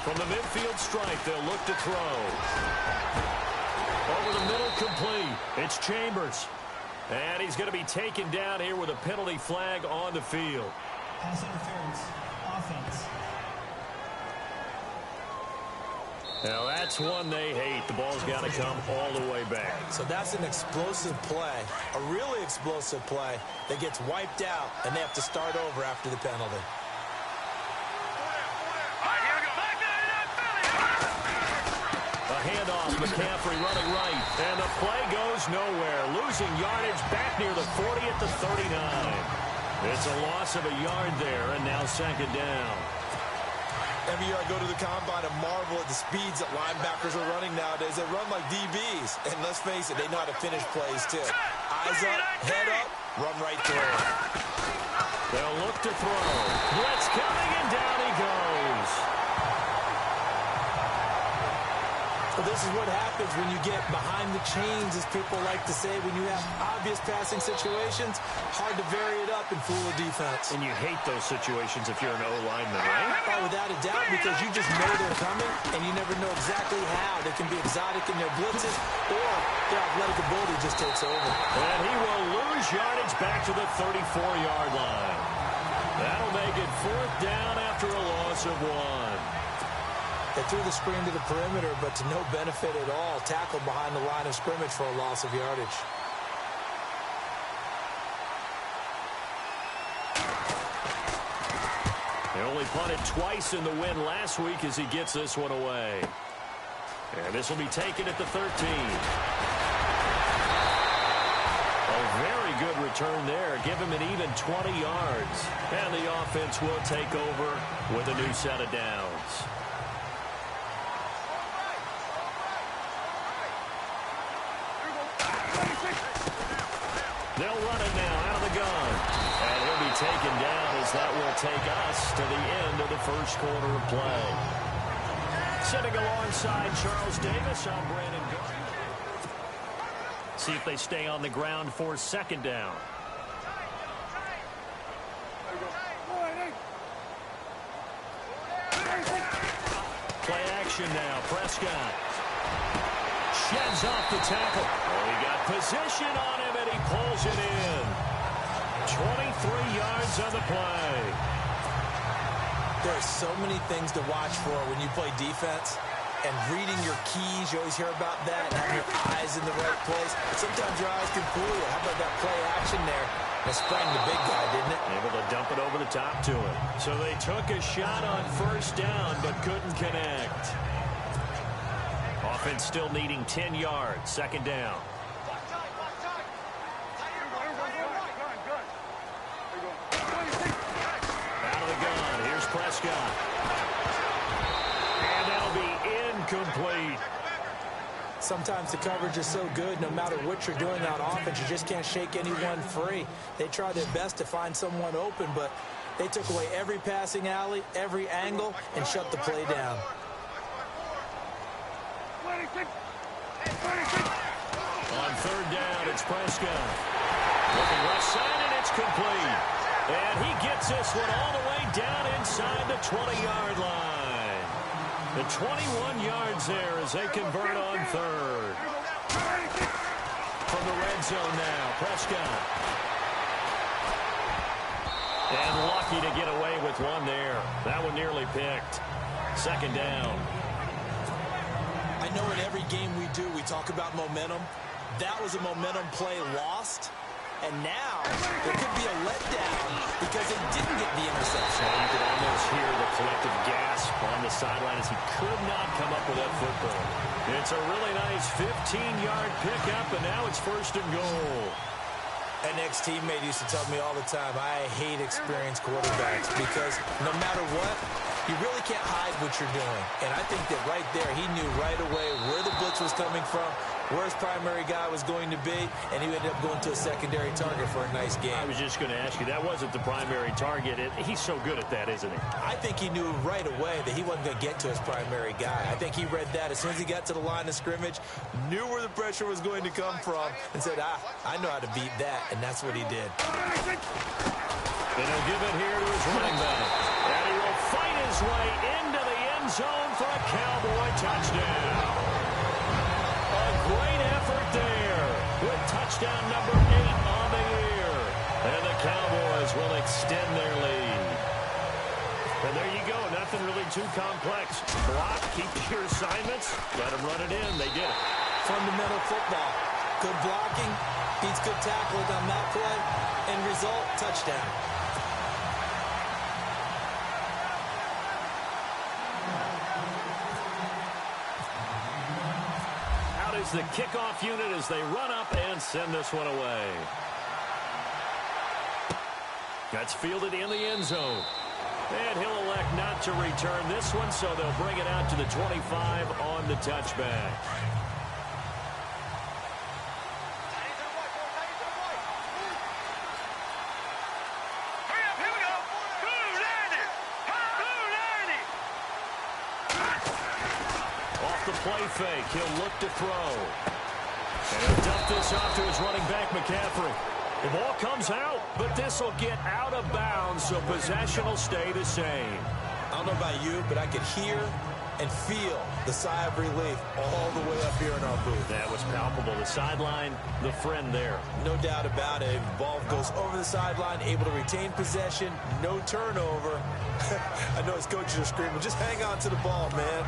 Speaker 2: From the midfield strike, they'll look to throw. Over the middle, complete. It's Chambers. And he's going to be taken down here with a penalty flag on the field.
Speaker 6: Pass interference. Offense.
Speaker 2: Now that's one they hate. The ball's got to come all the way back.
Speaker 3: So that's an explosive play, a really explosive play that gets wiped out, and they have to start over after the penalty.
Speaker 2: A handoff, McCaffrey running right, and the play goes nowhere. Losing yardage back near the 40 at the 39. It's a loss of a yard there, and now second down.
Speaker 5: Every year I go to the combine and marvel at the speeds that linebackers are running nowadays. They run like DBs. And let's face it, they know how to finish plays too. Eyes up, head up, run right through it.
Speaker 2: They'll look to throw. Blitz coming, and down he goes.
Speaker 3: Well, this is what happens when you get behind the chains, as people like to say. When you have obvious passing situations, hard to vary it up and fool a defense.
Speaker 2: And you hate those situations if you're an O-lineman, right?
Speaker 3: Oh, without a doubt, because you just know they're coming, and you never know exactly how. They can be exotic in their blitzes, or their athletic ability just takes over.
Speaker 2: And he will lose yardage back to the 34-yard line. That'll make it fourth down after a loss of one.
Speaker 3: They threw the screen to the perimeter, but to no benefit at all. Tackled behind the line of scrimmage for a loss of yardage.
Speaker 2: They only punted twice in the win last week as he gets this one away. And this will be taken at the 13. A very good return there. Give him an even 20 yards. And the offense will take over with a new set of downs. They'll run it now out of the gun. And he'll be taken down as that will take us to the end of the first quarter of play. Sitting alongside Charles Davis, I'm Brandon Gardner. See if they stay on the ground for second down. Play action now. Prescott sheds off the tackle. Oh, he got position on him, and he pulls it in. 23 yards on the play.
Speaker 3: There are so many things to watch for when you play defense. And reading your keys, you always hear about that, and having your eyes in the right place. Sometimes your eyes can fool you. How about that play action there? It sprang the big guy, didn't it?
Speaker 2: Able to dump it over the top to him. So they took a shot on first down, but couldn't connect. Offense still needing 10 yards. Second down. Out of the gun. Here's Prescott. And that'll be incomplete.
Speaker 3: Sometimes the coverage is so good, no matter what you're doing on offense, you just can't shake anyone free. They try their best to find someone open, but they took away every passing alley, every angle, and shut the play down.
Speaker 2: On third down, it's Prescott. Looking left side, and it's complete. And he gets this one all the way down inside the 20-yard line. The 21 yards there as they convert on third. From the red zone now, Prescott. And lucky to get away with one there. That one nearly picked. Second down.
Speaker 5: I know in every game we do, we talk about momentum. That was a momentum play lost. And now there could be a letdown because they didn't get the interception.
Speaker 2: You could almost hear the collective gasp on the sideline as he could not come up with that football. It's a really nice 15-yard pickup, and now it's first and goal.
Speaker 5: An ex-teammate used to tell me all the time, I hate experienced quarterbacks because no matter what, you really can't hide what you're doing. And I think that right there, he knew right away where the blitz was coming from, where his primary guy was going to be, and he ended up going to a secondary target for a nice game.
Speaker 2: I was just going to ask you, that wasn't the primary target. He's so good at that, isn't he?
Speaker 5: I think he knew right away that he wasn't going to get to his primary guy. I think he read that as soon as he got to the line of scrimmage, knew where the pressure was going to come from, and said, I know how to beat that, and that's what he did.
Speaker 2: Then he'll give it here to his running back. And he will fight his way into the end zone for a Cowboy touchdown. A great effort there with touchdown number 8 on the year. And the Cowboys will extend their lead. And there you go. Nothing really too complex. Block, keep your assignments, let them run it in. They did it.
Speaker 3: Fundamental football. Good blocking, beats good tackling on that play. End result, touchdown.
Speaker 2: Out is the kickoff unit as they run up and send this one away. That's fielded in the end zone. And he'll elect not to return this one, so they'll bring it out to the 25 on the touchback. Off the play fake, he'll look to throw. And he'll dump this off to his running back, McCaffrey. The ball comes out, but this will get out of bounds, so possession will stay the same.
Speaker 5: I don't know about you, but I could hear and feel the sigh of relief all the way up here in our booth.
Speaker 2: That was palpable. The sideline, the friend there.
Speaker 5: No doubt about it. The ball goes over the sideline, able to retain possession, no turnover. I know his coaches are screaming, just hang on to the ball, man.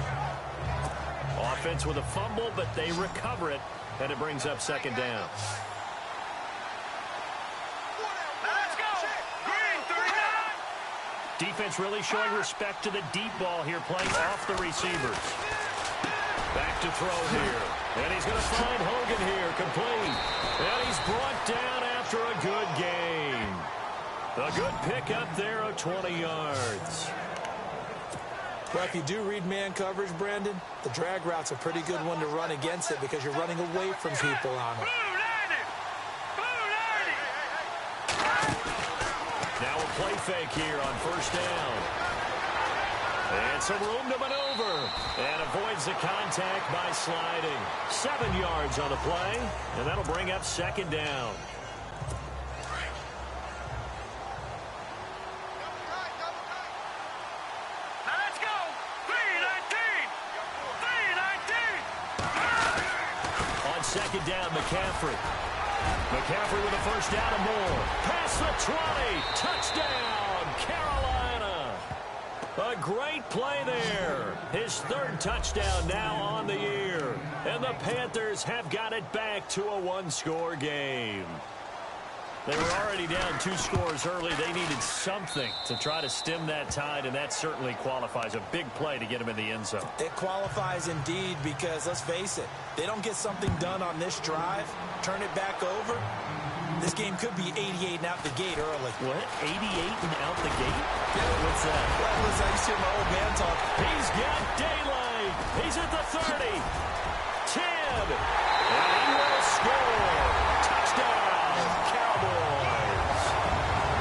Speaker 2: Offense with a fumble, but they recover it, and it brings up second down. Defense really showing respect to the deep ball here, playing off the receivers. Back to throw here. And he's going to find Hogan here, complete. And he's brought down after a good game. A good pickup there of 20 yards.
Speaker 3: Well, if you do read man coverage, Brandon, the drag route's a pretty good one to run against it because you're running away from people on it.
Speaker 2: Now a play fake here on first down. And some room to maneuver. And avoids the contact by sliding. 7 yards on the play. And that'll bring up second down.
Speaker 4: Let's go! 3-19! 3-19!
Speaker 2: On second down, McCaffrey. McCaffrey with a first down and more. Past the 20. Touchdown, Carolina. A great play there. His third touchdown now on the year. And the Panthers have got it back to a one-score game. They were already down 2 scores early. They needed something to try to stem that tide, and that certainly qualifies. A big play to get him in the end zone.
Speaker 3: It qualifies indeed because, let's face it, they don't get something done on this drive, turn it back over, this game could be 88 and out the gate early.
Speaker 2: What? 88 and out the gate? What's that?
Speaker 3: Well, listen, I used to hear my old man talk.
Speaker 2: He's got daylight. He's at the 30. 10. And he will score. Touchdown, Cowboys.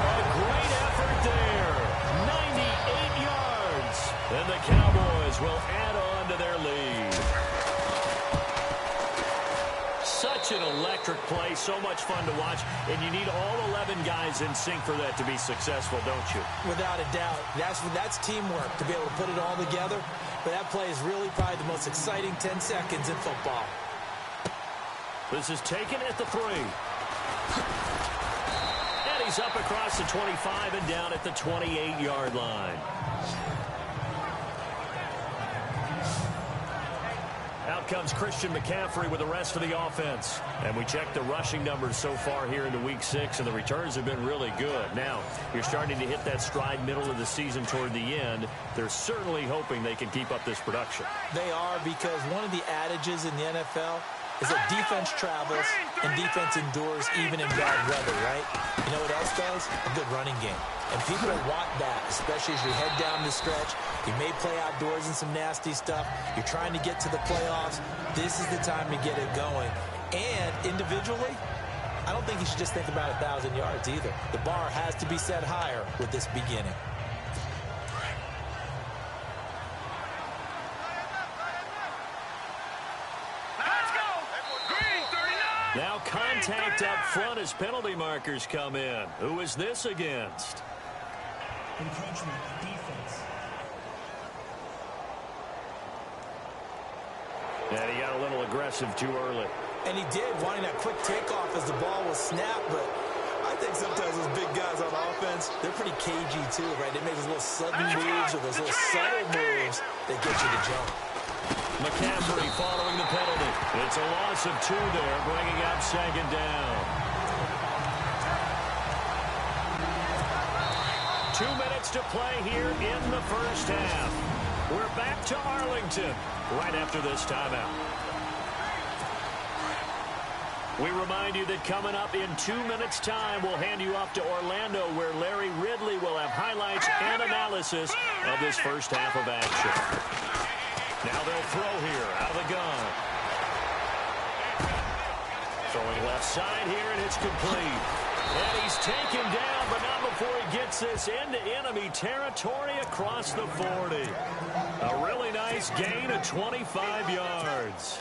Speaker 2: A great effort there. 98 yards. And the Cowboys will add on to their lead. Such an electric play, so much fun to watch, and you need all 11 guys in sync for that to be successful, don't you?
Speaker 3: Without a doubt. That's teamwork to be able to put it all together. But that play is really probably the most exciting 10 seconds in football.
Speaker 2: This is taken at the 3. And he's up across the 25 and down at the 28-yard line. Out comes Christian McCaffrey with the rest of the offense. And we check the rushing numbers so far here into Week 6, and the returns have been really good. Now, you're starting to hit that stride middle of the season toward the end. They're certainly hoping they can keep up this production.
Speaker 3: They are, because one of the adages in the NFL is that defense travels and defense endures even in bad weather, right? You know what else does? A good running game. And people want that, especially as you head down the stretch. You may play outdoors in some nasty stuff. You're trying to get to the playoffs. This is the time to get it going. And individually, I don't think you should just think about 1,000 yards either. The bar has to be set higher with this beginning.
Speaker 2: Now contact up front as penalty markers come in. Who is this against?
Speaker 6: Encroachment, defense.
Speaker 2: And he got a little aggressive too early.
Speaker 3: And he did, wanting that quick takeoff as the ball was snapped, but I think sometimes those big guys on offense, they're pretty cagey too, right? They make those little sudden moves or those little subtle moves that get you to jump.
Speaker 2: McCaffrey following the penalty. It's a loss of 2 there, bringing up second down. 2 minutes to play here in the first half. We're back to Arlington right after this timeout. We remind you that coming up in 2 minutes' time, we'll hand you off to Orlando, where Larry Ridley will have highlights and analysis of this first half of action. Now they'll throw here out of the gun. Throwing left side here, and it's complete. And he's taken down, but not before he gets this into enemy territory across the 40. A really nice gain of 25 yards.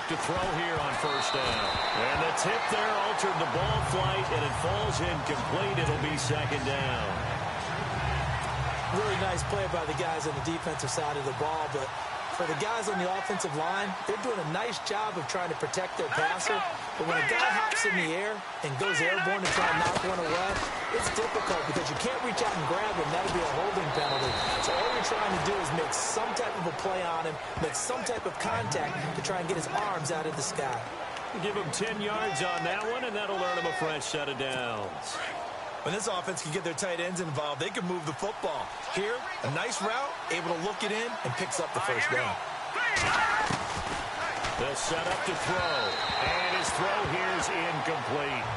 Speaker 2: To throw here on first down. And the tip there altered the ball flight, and it falls incomplete. It'll be second down.
Speaker 3: Really nice play by the guys on the defensive side of the ball, but for the guys on the offensive line, they're doing a nice job of trying to protect their passer. But when a guy hops in the air and goes airborne to try and knock one away, it's difficult because you can't reach out and grab him. That'll be a holding penalty. So all you're trying to do is make some type of a play on him, make some type of contact to try and get his arms out of the sky.
Speaker 2: Give him 10 yards on that one, and that'll earn him a fresh set of downs.
Speaker 5: When this offense can get their tight ends involved, they can move the football. Here, a nice route, able to look it in, and picks up the first down.
Speaker 2: They'll set up to throw, and his throw here is incomplete.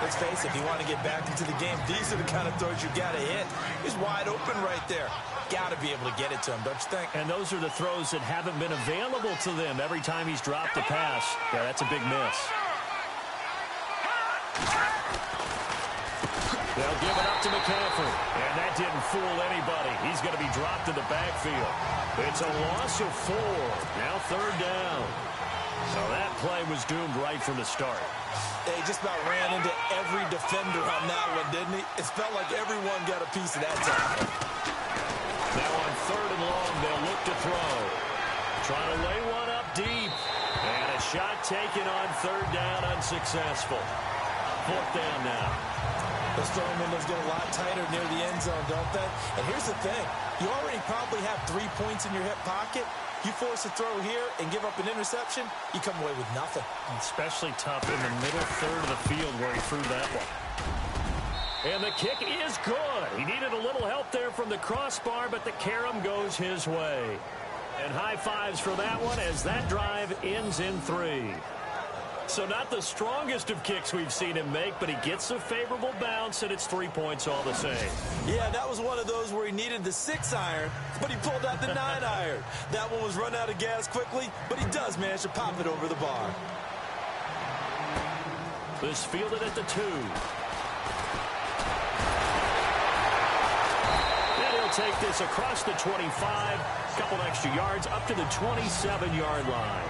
Speaker 5: Let's face it, if you want to get back into the game, these are the kind of throws you got to hit. He's wide open right there. Got to be able to get it to him, don't you think?
Speaker 2: And those are the throws that haven't been available to them every time he's dropped a pass. Yeah, that's a big miss. They'll give it up to McCaffrey, and that didn't fool anybody. He's going to be dropped in the backfield. It's a loss of 4. Now third down. So that play was doomed right from the start.
Speaker 5: He just about ran into every defender on that one, didn't he? It felt like everyone got a piece of that tackle.
Speaker 2: Now on third and long, they'll look to throw. Trying to lay one up deep. And a shot taken on third down, unsuccessful. Fourth down now.
Speaker 5: Those throwing windows get a lot tighter near the end zone, don't they? And here's the thing. You already probably have 3 points in your hip pocket. You force a throw here and give up an interception, you come away with nothing.
Speaker 2: Especially tough in the middle third of the field where he threw that one. And the kick is good. He needed a little help there from the crossbar, but the carom goes his way. And high fives for that one as that drive ends in 3. So not the strongest of kicks we've seen him make, but he gets a favorable bounce, and it's 3 points all the same.
Speaker 5: Yeah, that was one of those where he needed the 6-iron, but he pulled out the 9-iron. That one was run out of gas quickly, but he does manage to pop it over the bar.
Speaker 2: This fielded at the 2. And he'll take this across the 25, couple extra yards up to the 27-yard line.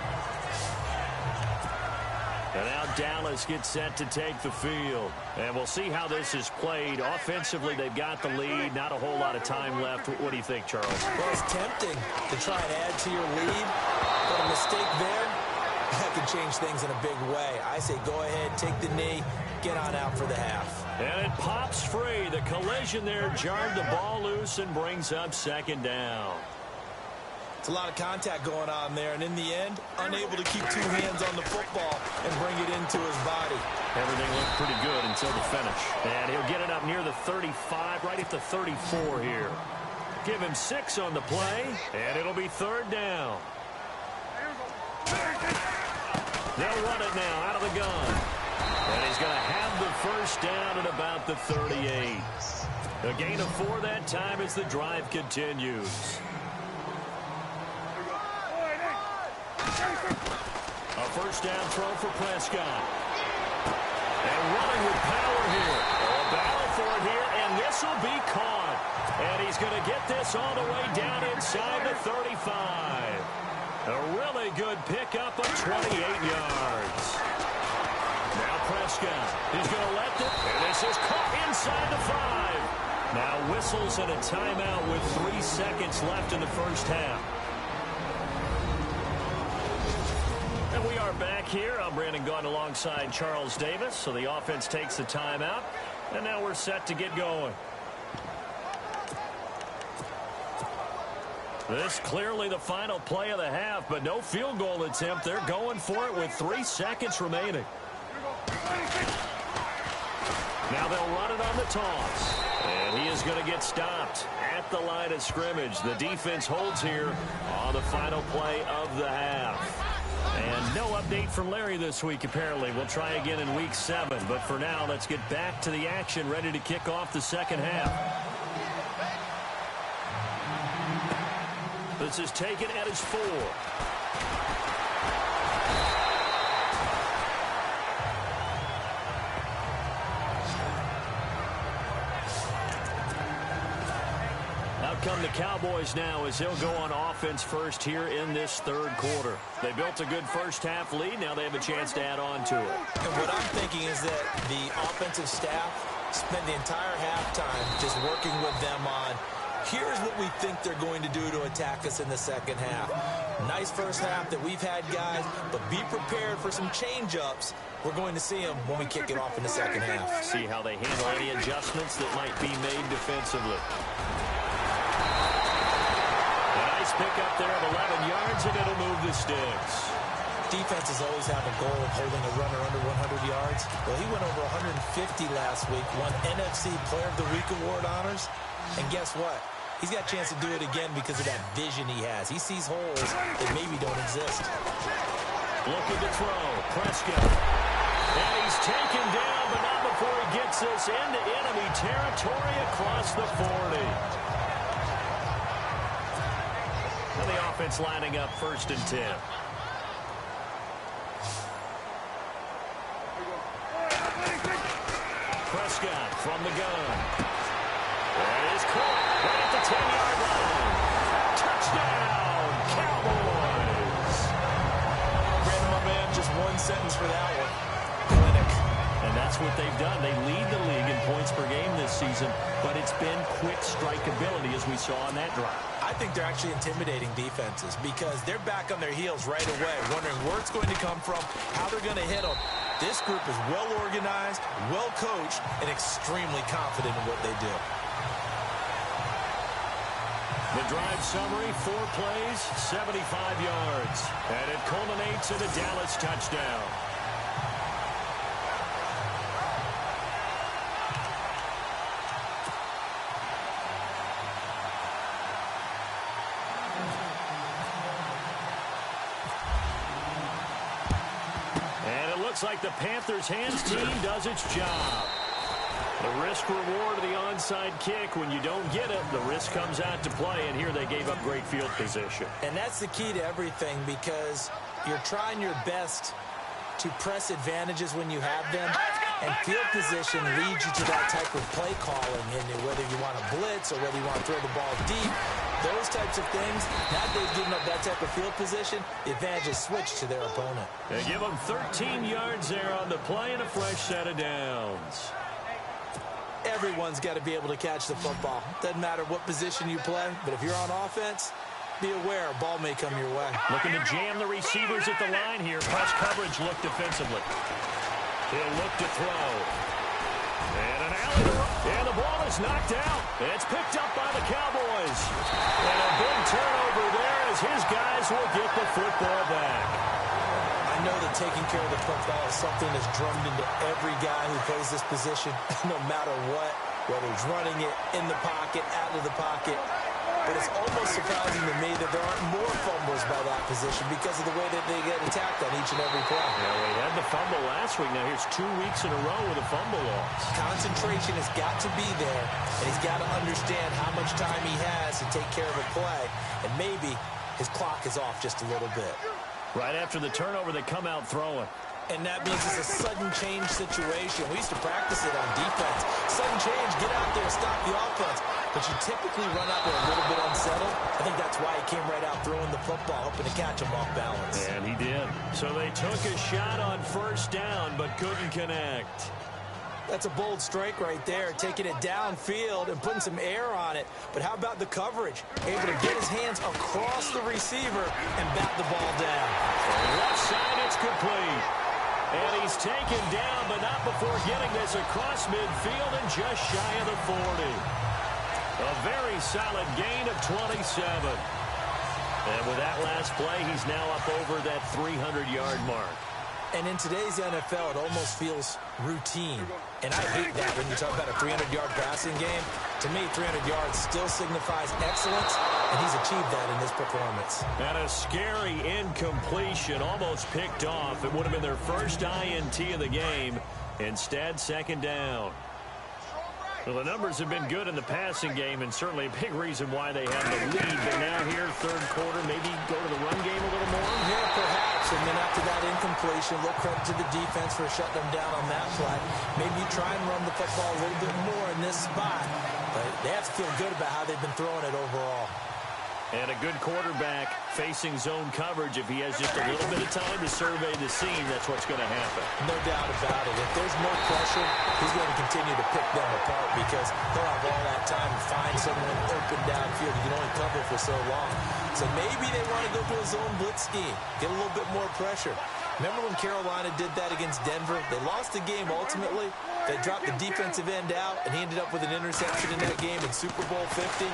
Speaker 2: And now Dallas gets set to take the field. And we'll see how this is played. Offensively, they've got the lead. Not a whole lot of time left. What do you think, Charles?
Speaker 3: Well, it's tempting to try and add to your lead. But a mistake there, that could change things in a big way. I say go ahead, take the knee, get on out for the half.
Speaker 2: And it pops free. The collision there jarred the ball loose and brings up second down.
Speaker 5: It's a lot of contact going on there, and in the end, unable to keep 2 hands on the football and bring it into his body.
Speaker 2: Everything looked pretty good until the finish. And he'll get it up near the 35, right at the 34 here. Give him 6 on the play, and it'll be 3rd down. They'll run it now out of the gun. And he's going to have the 1st down at about the 38. A gain of 4 that time as the drive continues. A 1st down throw for Prescott. And running with power here. A battle for it here, and this will be caught. And he's going to get this all the way down inside the 35. A really good pickup of 28 yards. Now Prescott. He's going to let it, and this is caught inside the 5. Now whistles and a timeout with 3 seconds left in the 1st half. And we are back here. I'm Brandon Gaudin alongside Charles Davis. So the offense takes the timeout, and now we're set to get going. This clearly the final play of the half, but no field goal attempt. They're going for it with 3 seconds remaining. Now they'll run it on the toss. And he is going to get stopped at the line of scrimmage. The defense holds here on the final play of the half. And no update from Larry this week, apparently. We'll try again in week 7. But for now, let's get back to the action, ready to kick off the 2nd half. This is taken at his 4. Out come the Cowboys now as he'll go on offense first here in this 3rd quarter. They built a good 1st half lead. Now they have a chance to add on to it.
Speaker 3: And what I'm thinking is that the offensive staff spent the entire halftime just working with them on, here's what we think they're going to do to attack us in the 2nd half. Nice 1st half that we've had, guys, but be prepared for some change-ups. We're going to see them when we kick it off in the 2nd half.
Speaker 2: See how they handle any adjustments that might be made defensively. A nice pick up there of 11 yards, and it'll move the sticks.
Speaker 3: Defenses always have a goal of holding a runner under 100 yards. Well, he went over 150 last week, won NFC Player of the Week award honors. And guess what? He's got a chance to do it again because of that vision he has. He sees holes that maybe don't exist.
Speaker 2: Looking to throw. Prescott. And he's taken down, but not before he gets this into enemy territory across the 40. And the offense lining up 1st and 10. Prescott from the gun. That is caught right at the 10-yard line. Touchdown, Cowboys.
Speaker 3: Brandon, my man, just one sentence for that one. Clinic.
Speaker 2: And that's what they've done. They lead the league in points per game this season, but it's been quick strikeability as we saw on that drive.
Speaker 3: I think they're actually intimidating defenses because they're back on their heels right away, wondering where it's going to come from, how they're going to hit them. This group is well organized, well coached, and extremely confident in what they do.
Speaker 2: The drive summary, 4 plays, 75 yards. And it culminates in a Dallas touchdown. And it looks like the Panthers' hands team does its job. The risk-reward of the onside kick, when you don't get it, the risk comes out to play, and here they gave up great field position.
Speaker 3: And that's the key to everything because you're trying your best to press advantages when you have them, and field position leads you to that type of play calling, and whether you want to blitz or whether you want to throw the ball deep, those types of things, now that they've given up that type of field position, the advantage is switched to their opponent.
Speaker 2: They give them 13 yards there on the play and a fresh set of downs.
Speaker 3: Everyone's got to be able to catch the football. Doesn't matter what position you play, but if you're on offense, be aware a ball may come your way.
Speaker 2: Looking to jam the receivers at the line here. Press coverage look defensively. He'll look to throw. And an alley, and the ball is knocked out. It's picked up by the Cowboys. And a big turnover there as his guys will get the football back.
Speaker 3: I know that taking care of the football is something that's drummed into every guy who plays this position, no matter what, whether he's running it, in the pocket, out of the pocket. But it's almost surprising to me that there aren't more fumbles by that position because of the way that they get attacked on each and every play.
Speaker 2: Yeah, we had the fumble last week. Now here's 2 weeks in a row with a fumble loss.
Speaker 3: Concentration has got to be there, and he's got to understand how much time he has to take care of a play, and maybe his clock is off just a little bit.
Speaker 2: Right after the turnover, they come out throwing.
Speaker 3: And that means it's a sudden change situation. We used to practice it on defense. Sudden change, get out there, stop the offense. But you typically run out there a little bit unsettled. I think that's why he came right out throwing the football, hoping to catch him off balance.
Speaker 2: And he did. So they took a shot on first down, but couldn't connect.
Speaker 3: That's a bold strike right there, taking it downfield and putting some air on it. But how about the coverage? Able to get his hands across the receiver and bat the ball down.
Speaker 2: Left side, it's complete. And he's taken down, but not before getting this across midfield and just shy of the 40. A very solid gain of 27. And with that last play, he's now up over that 300-yard mark.
Speaker 3: And in today's NFL, it almost feels routine. And I hate that when you talk about a 300-yard passing game. To me, 300 yards still signifies excellence, and he's achieved that in this performance.
Speaker 2: And a scary incompletion, almost picked off. It would have been their first INT of the game. Instead, second down. Well, the numbers have been good in the passing game, and certainly a big reason why they have the lead. But now here, third quarter, maybe go to the run game a little more?
Speaker 3: Yeah, perhaps. And then after that incompletion, a little credit to the defense for shutting them down on that play. Maybe you try and run the football a little bit more in this spot. But they have to feel good about how they've been throwing it overall.
Speaker 2: And a good quarterback facing zone coverage. If he has just a little bit of time to survey the scene, that's what's going to happen.
Speaker 3: No doubt about it. If there's no pressure, he's going to continue to pick them apart because they'll have all that time to find someone open downfield. You can only cover for so long. So maybe they want to go to a zone blitz scheme, get a little bit more pressure. Remember when Carolina did that against Denver? They lost the game ultimately. They dropped the defensive end out, and he ended up with an interception in that game in Super Bowl 50.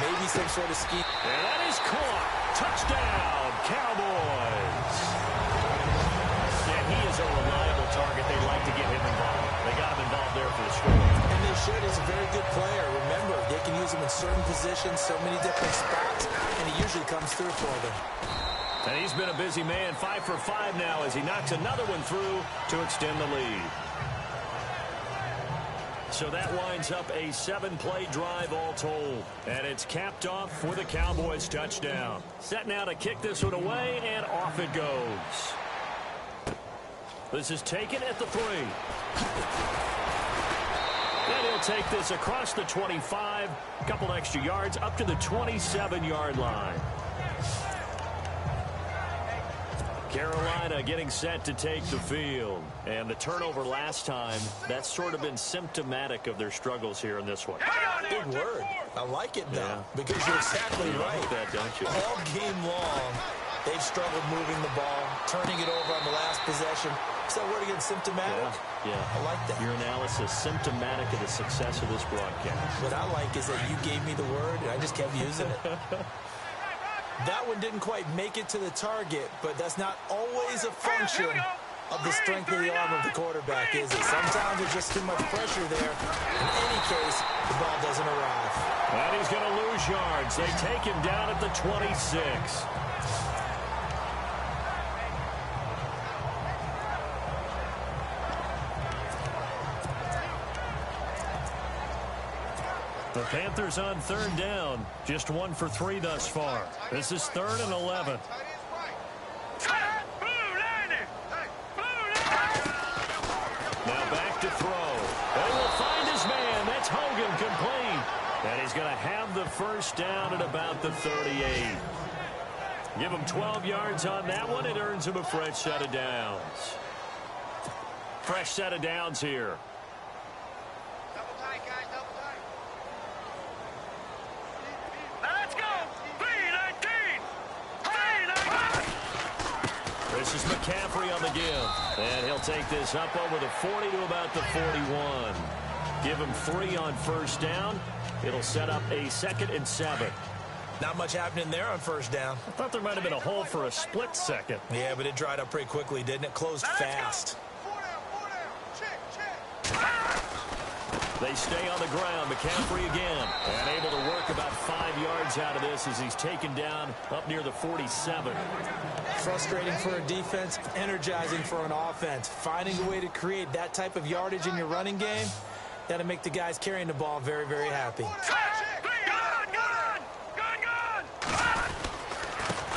Speaker 3: Maybe some sort of scheme.
Speaker 2: And that is caught. Touchdown, Cowboys. Yeah, he is a reliable target. They'd like to get him involved. They got him involved there for the score.
Speaker 3: And they should. He's a very good player. Remember, they can use him in certain positions, so many different spots, and he usually comes through for them.
Speaker 2: And he's been a busy man, 5 for 5 now as he knocks another one through to extend the lead. So that winds up a 7-play drive all told. And it's capped off with a Cowboys touchdown. Set now to kick this one away, and off it goes. This is taken at the 3. And he'll take this across the 25. A couple extra yards up to the 27-yard line. Carolina getting set to take the field. And the turnover last time, that's sort of been symptomatic of their struggles here in this one.
Speaker 3: Good word. I like it now because you're exactly right.
Speaker 2: Like that, don't you?
Speaker 3: All game long, they've struggled moving the ball, turning it over on the last possession. Is that word again, symptomatic?
Speaker 2: Yeah.
Speaker 3: I like that.
Speaker 2: Your analysis, symptomatic of the success of this broadcast.
Speaker 3: What I like is that you gave me the word, and I just kept using it. That one didn't quite make it to the target, but that's not always a function of the strength of the arm of the quarterback, is it? Sometimes there's just too much pressure there. In any case, the ball doesn't arrive.
Speaker 2: And he's going to lose yards. They take him down at the 26. The Panthers on third down. Just 1 for 3 thus far. This is 3rd and 11. Now back to throw. They will find his man. That's Hogan, complete. And he's going to have the first down at about the 38. Give him 12 yards on that one. It earns him a fresh set of downs. Fresh set of downs here. This is McCaffrey on the give. And he'll take this up over the 40 to about the 41. Give him 3 on first down. It'll set up a 2nd and 7.
Speaker 3: Not much happening there on first down.
Speaker 2: I thought there might have been a hole for a split second.
Speaker 3: Yeah, but it dried up pretty quickly, didn't it? Closed fast.
Speaker 2: They stay on the ground. McCaffrey again. And able to work about 5 yards out of this as he's taken down up near the 47.
Speaker 3: Frustrating for a defense, energizing for an offense. Finding a way to create that type of yardage in your running game, that'll make the guys carrying the ball very, very happy.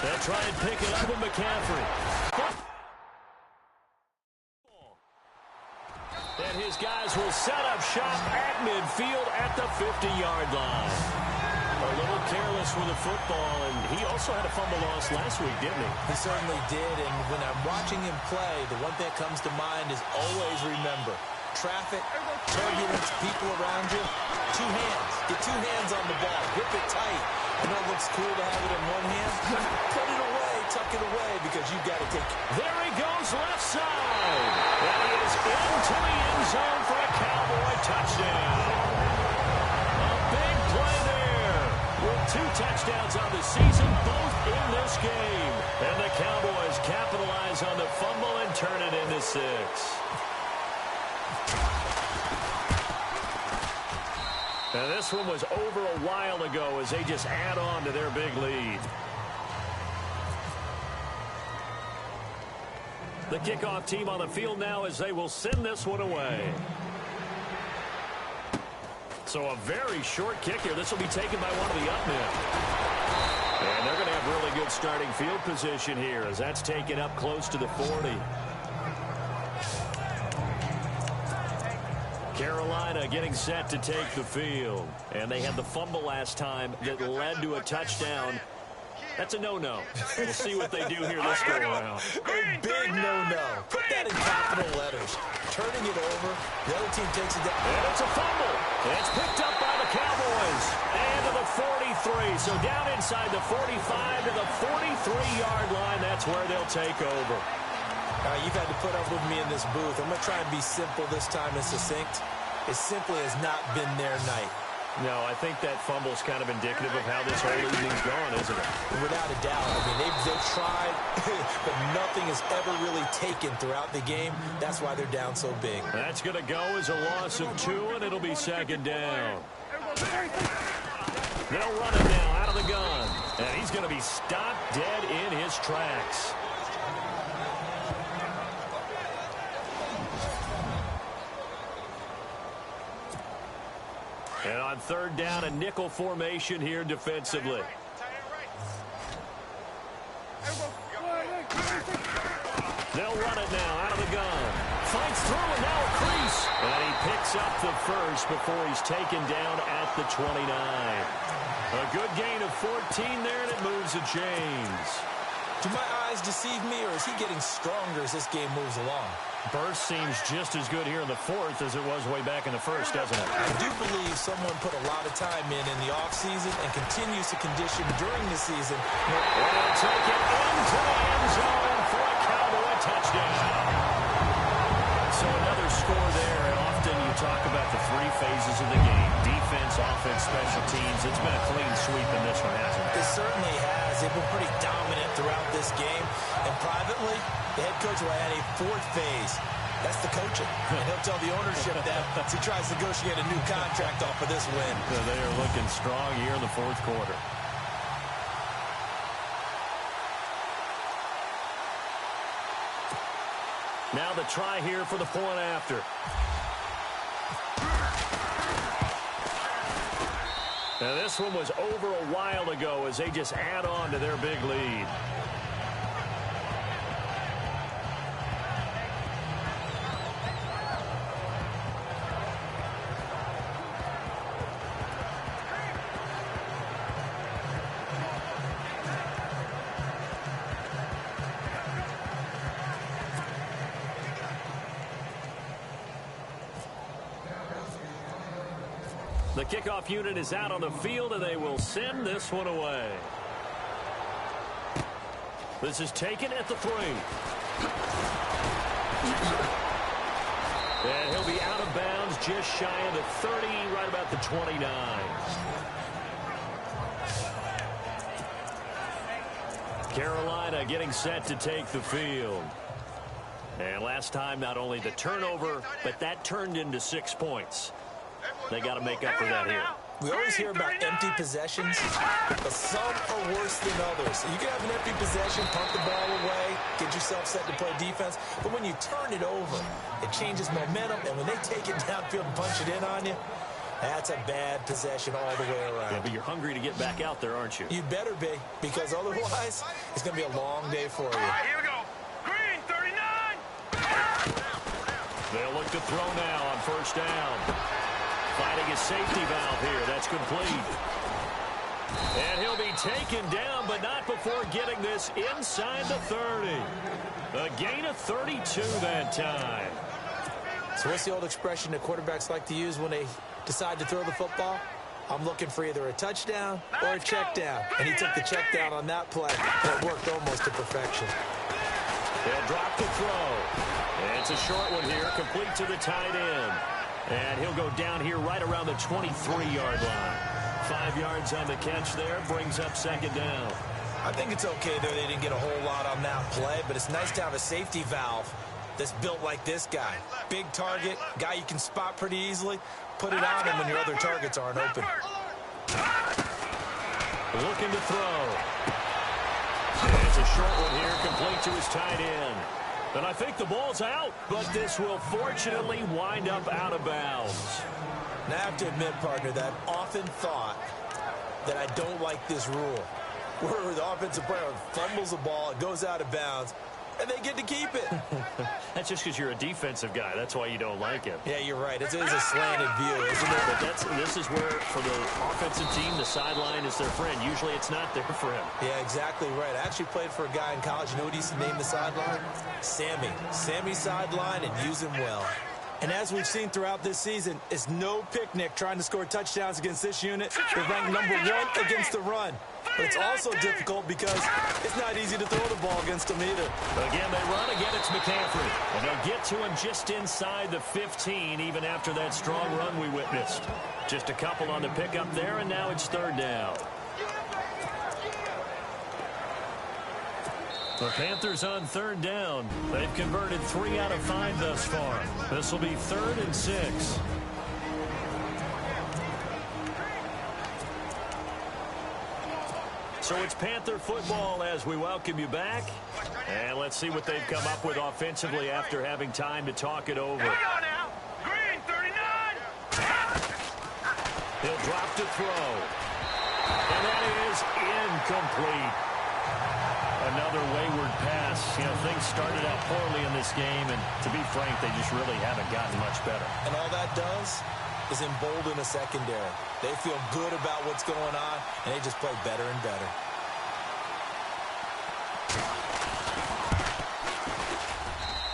Speaker 2: They'll try and pick it up with McCaffrey. And his guys will set up shop at midfield at the 50-yard line. A little careless with the football, and he also had a fumble loss last week, didn't he?
Speaker 3: He certainly did, and when I'm watching him play, the one thing that comes to mind is always remember, traffic, turbulence, people around you, 2 hands. Get 2 hands on the ball. Grip it tight. I know it looks cool to have it in one hand. Put it away, tuck it away, because you've got to take it.
Speaker 2: There he goes, left side. And he is into the end zone for a Cowboy touchdown. A big play there. With 2 touchdowns on the season, both in this game. And the Cowboys capitalize on the fumble and turn it into 6. Now this one was over a while ago as they just add on to their big lead. The kickoff team on the field now as they will send this one away. So a very short kick here. This will be taken by one of the up men. And they're going to have really good starting field position here as that's taken up close to the 40. Carolina getting set to take the field. And they had the fumble last time that led to a touchdown. That's a no-no. We'll see what they do here this go around.
Speaker 3: A big no-no. Put that in capital letters. Turning it over. The other team takes it down.
Speaker 2: And it's a fumble. And it's picked up by the Cowboys. And to the 43. So down inside the 45 to the 43-yard line. That's where they'll take over.
Speaker 3: You've had to put up with me in this booth. I'm going to try and be simple this time and succinct. It simply has not been their night.
Speaker 2: No, I think that fumble's kind of indicative of how this whole evening's gone, isn't it?
Speaker 3: Without a doubt. I mean, they've tried, but nothing is ever really taken throughout the game. That's why they're down so big.
Speaker 2: That's going to go as a loss of 2, and it'll be second down. They'll run it now out of the gun. And he's going to be stopped dead in his tracks. And on third down, a nickel formation here defensively. They'll run it now out of the gun. Fights through and now a crease. And he picks up the first before he's taken down at the 29. A good gain of 14 there, and it moves the chains.
Speaker 3: Do my eyes deceive me, or is he getting stronger as this game moves along?
Speaker 2: Burst seems just as good here in the 4th as it was way back in the 1st, doesn't it?
Speaker 3: I do believe someone put a lot of time in the offseason and continues to condition during the season.
Speaker 2: They'll take it into the end zone for a Cowboy touchdown. So another score there, and often you talk about the 3 phases of the game. Defense, offense, special teams. It's been a clean sweep in this one, hasn't it?
Speaker 3: It certainly has. They've been pretty dominant throughout this game. And privately, the head coach will add a 4th phase. That's the coaching. And he'll tell the ownership that as he tries to negotiate a new contract off of this win.
Speaker 2: So they are looking strong here in the 4th quarter. Now the try here for the point after. Now this one was over a while ago as they just add on to their big lead. The kickoff unit is out on the field, and they will send this one away. This is taken at the 3. And he'll be out of bounds just shy of the 30, right about the 29. Carolina getting set to take the field. And last time, not only the turnover, but that turned into 6 points. They got to make up for that here.
Speaker 3: We always hear about empty possessions, but some are worse than others. You can have an empty possession, punt the ball away, get yourself set to play defense, but when you turn it over, it changes momentum, and when they take it downfield and punch it in on you, that's a bad possession all the way around.
Speaker 2: Yeah, but you're hungry to get back out there, aren't you?
Speaker 3: You better be, because otherwise, it's going to be a long day for you.
Speaker 4: All right, here we go. Green, 39.
Speaker 2: They'll look to throw now on first down. Finding a safety valve here. That's complete. And he'll be taken down, but not before getting this inside the 30. A gain of 32 that time.
Speaker 3: So what's the old expression that quarterbacks like to use when they decide to throw the football? I'm looking for either a touchdown or a check down. And he took the check down on that play, and it worked almost to perfection.
Speaker 2: They'll drop the throw. And it's a short one here, complete to the tight end. And he'll go down here right around the 23-yard line. 5 yards on the catch there, brings up second down.
Speaker 3: I think it's okay, though, they didn't get a whole lot on that play, but it's nice to have a safety valve that's built like this guy. Big target, guy you can spot pretty easily. Put it on him when your other targets aren't open.
Speaker 2: Looking to throw. And it's a short one here, complete to his tight end. And I think the ball's out, but this will fortunately wind up out of bounds.
Speaker 3: Now, I have to admit, partner, that I've often thought that I don't like this rule, where the offensive player fumbles the ball, it goes out of bounds, and they get to keep it.
Speaker 2: That's just because you're a defensive guy. That's why you don't like it.
Speaker 3: Yeah, you're right. It is a slanted view, isn't it?
Speaker 2: But this is where, for the offensive team, the sideline is their friend. Usually it's not there for him.
Speaker 3: Yeah, exactly right. I actually played for a guy in college. You know what he used to name the sideline? Sammy. Sammy sideline, and use him well. And as we've seen throughout this season, it's no picnic trying to score touchdowns against this unit. They're ranked number 1 against the run. But it's also difficult because it's not easy to throw the ball against them either.
Speaker 2: Again, they run. Again, it's McCaffrey. And they'll get to him just inside the 15, even after that strong run we witnessed. Just a couple on the pickup there, and now it's third down. The Panthers on third down. They've converted 3 out of 5 thus far. This will be 3rd and 6. So it's Panther football as we welcome you back. And let's see what they've come up with offensively after having time to talk it over.
Speaker 4: Here we go now. Green, 39.
Speaker 2: He'll drop to throw. And that is incomplete. Another wayward pass. You know, things started out poorly in this game, and to be frank, they just really haven't gotten much better.
Speaker 3: And all that does is embolden a secondary. They feel good about what's going on, and they just play better and better.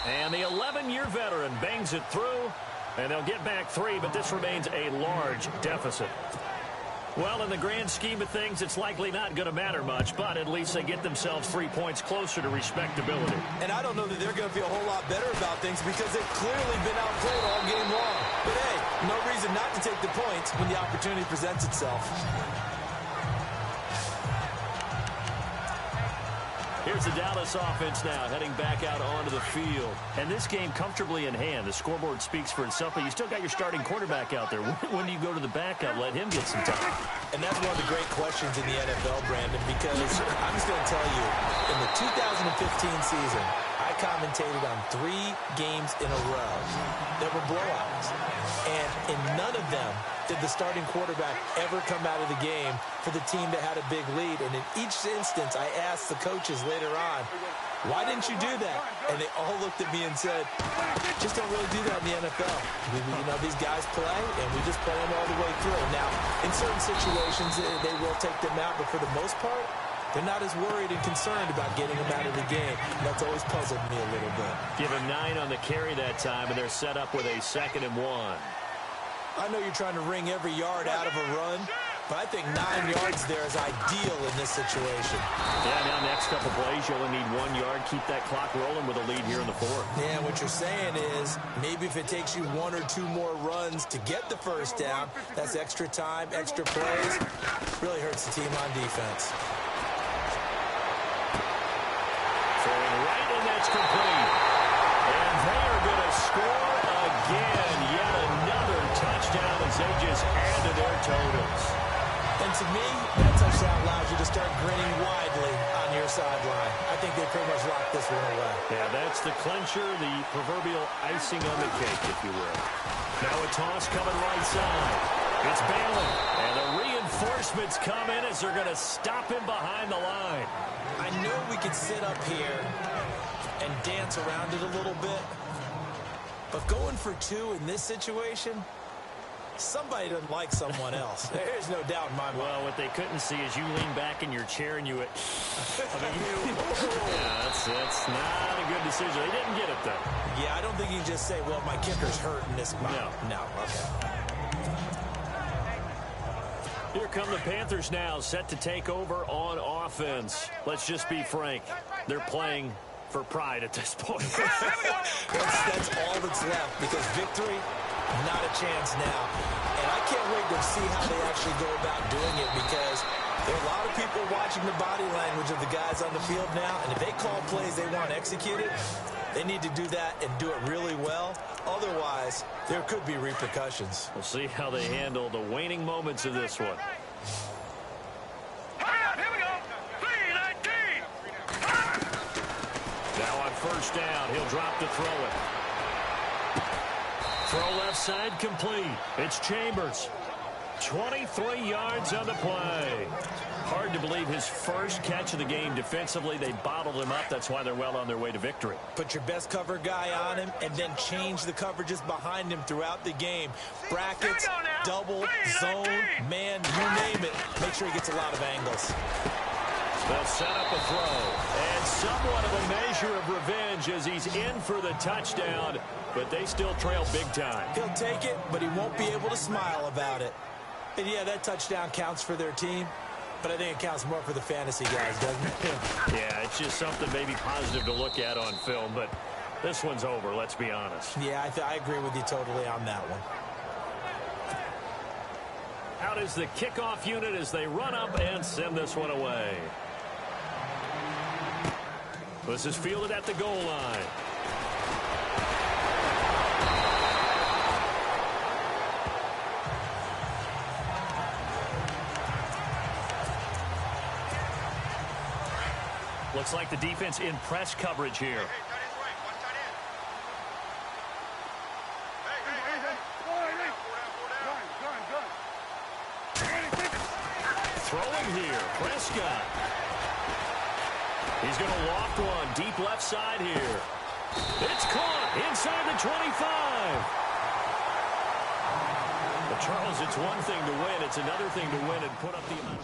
Speaker 2: And the 11-year veteran bangs it through, and they'll get back 3, but this remains a large deficit. Well, in the grand scheme of things, it's likely not going to matter much, but at least they get themselves 3 points closer to respectability.
Speaker 3: And I don't know that they're going to feel a whole lot better about things because they've clearly been outplayed all game long. But hey, no reason not to take the points when the opportunity presents itself.
Speaker 2: Here's the Dallas offense now, heading back out onto the field. And this game comfortably in hand. The scoreboard speaks for itself, but you still got your starting quarterback out there. When do you go to the backup, let him get some time?
Speaker 3: And that's one of the great questions in the NFL, Brandon, because I'm just going to tell you, in the 2015 season, I commentated on 3 games in a row that were blowouts. And in none of them did the starting quarterback ever come out of the game for the team that had a big lead. And in each instance, I asked the coaches later on, why didn't you do that? And they all looked at me and said, just don't really do that in the NFL. You know, these guys play, and we just play them all the way through. Now, in certain situations, they will take them out, but for the most part, they're not as worried and concerned about getting them out of the game. And that's always puzzled me a little bit.
Speaker 2: Give him 9 on the carry that time, and they're set up with a 2nd and 1.
Speaker 3: I know you're trying to wring every yard out of a run, but I think 9 yards there is ideal in this situation.
Speaker 2: Yeah, now next couple plays, you only need 1 yard. Keep that clock rolling with a lead here in the 4th.
Speaker 3: Yeah, what you're saying is maybe if it takes you 1 or 2 more runs to get the first down, that's extra time, extra plays. Really hurts the team on defense.
Speaker 2: It's complete. And they are going to score again. Yet another touchdown as they just add to their totals.
Speaker 3: And to me, that touchdown allows you to start grinning widely on your sideline. I think they pretty much locked this one away.
Speaker 2: Yeah, that's the clincher, the proverbial icing on the cake, if you will. Now a toss coming right side. It's Balin. And the reinforcements come in as they're going to stop him behind the line.
Speaker 3: I know we could sit up here and dance around it a little bit, but going for two in this situation, somebody doesn't like someone else. There's no doubt in my mind.
Speaker 2: Well, what they couldn't see is you lean back in your chair and you yeah, that's not a good decision. They didn't get it, though.
Speaker 3: Yeah, I don't think you can just say, well, my kicker's hurt in this moment. No, okay.
Speaker 2: Here come the Panthers now, set to take over on offense. Let's just be frank. They're playing for pride at this point.
Speaker 3: That's all that's left, because victory, not a chance now. And I can't wait to see how they actually go about doing it, because there are a lot of people watching the body language of the guys on the field now, and if they call plays they want executed, they need to do that and do it really well. Otherwise, there could be repercussions.
Speaker 2: We'll see how they handle the waning moments of this one.
Speaker 4: Here we go. 3-19.
Speaker 2: Now on first down, he'll drop to throw it. Throw left side complete. It's Chambers. 23 yards on the play. Hard to believe his first catch of the game defensively. They bottled him up. That's why they're well on their way to victory.
Speaker 3: Put your best cover guy on him and then change the coverages behind him throughout the game. Brackets, double, zone, man, you name it. Make sure he gets a lot of angles.
Speaker 2: They'll set up a throw. And somewhat of a measure of revenge as he's in for the touchdown. But they still trail big time.
Speaker 3: He'll take it, but he won't be able to smile about it. And yeah, that touchdown counts for their team, but I think it counts more for the fantasy guys, doesn't it?
Speaker 2: Yeah, it's just something maybe positive to look at on film, but this one's over, let's be honest.
Speaker 3: Yeah, I agree with you totally on that one.
Speaker 2: Out is the kickoff unit as they run up and send this one away. This is fielded at the goal line. Looks like the defense in press coverage here. Throwing here, Prescott. He's going to loft one deep left side here. It's caught inside the 25. But Charles, it's one thing to win. It's another thing to win and put up the amount.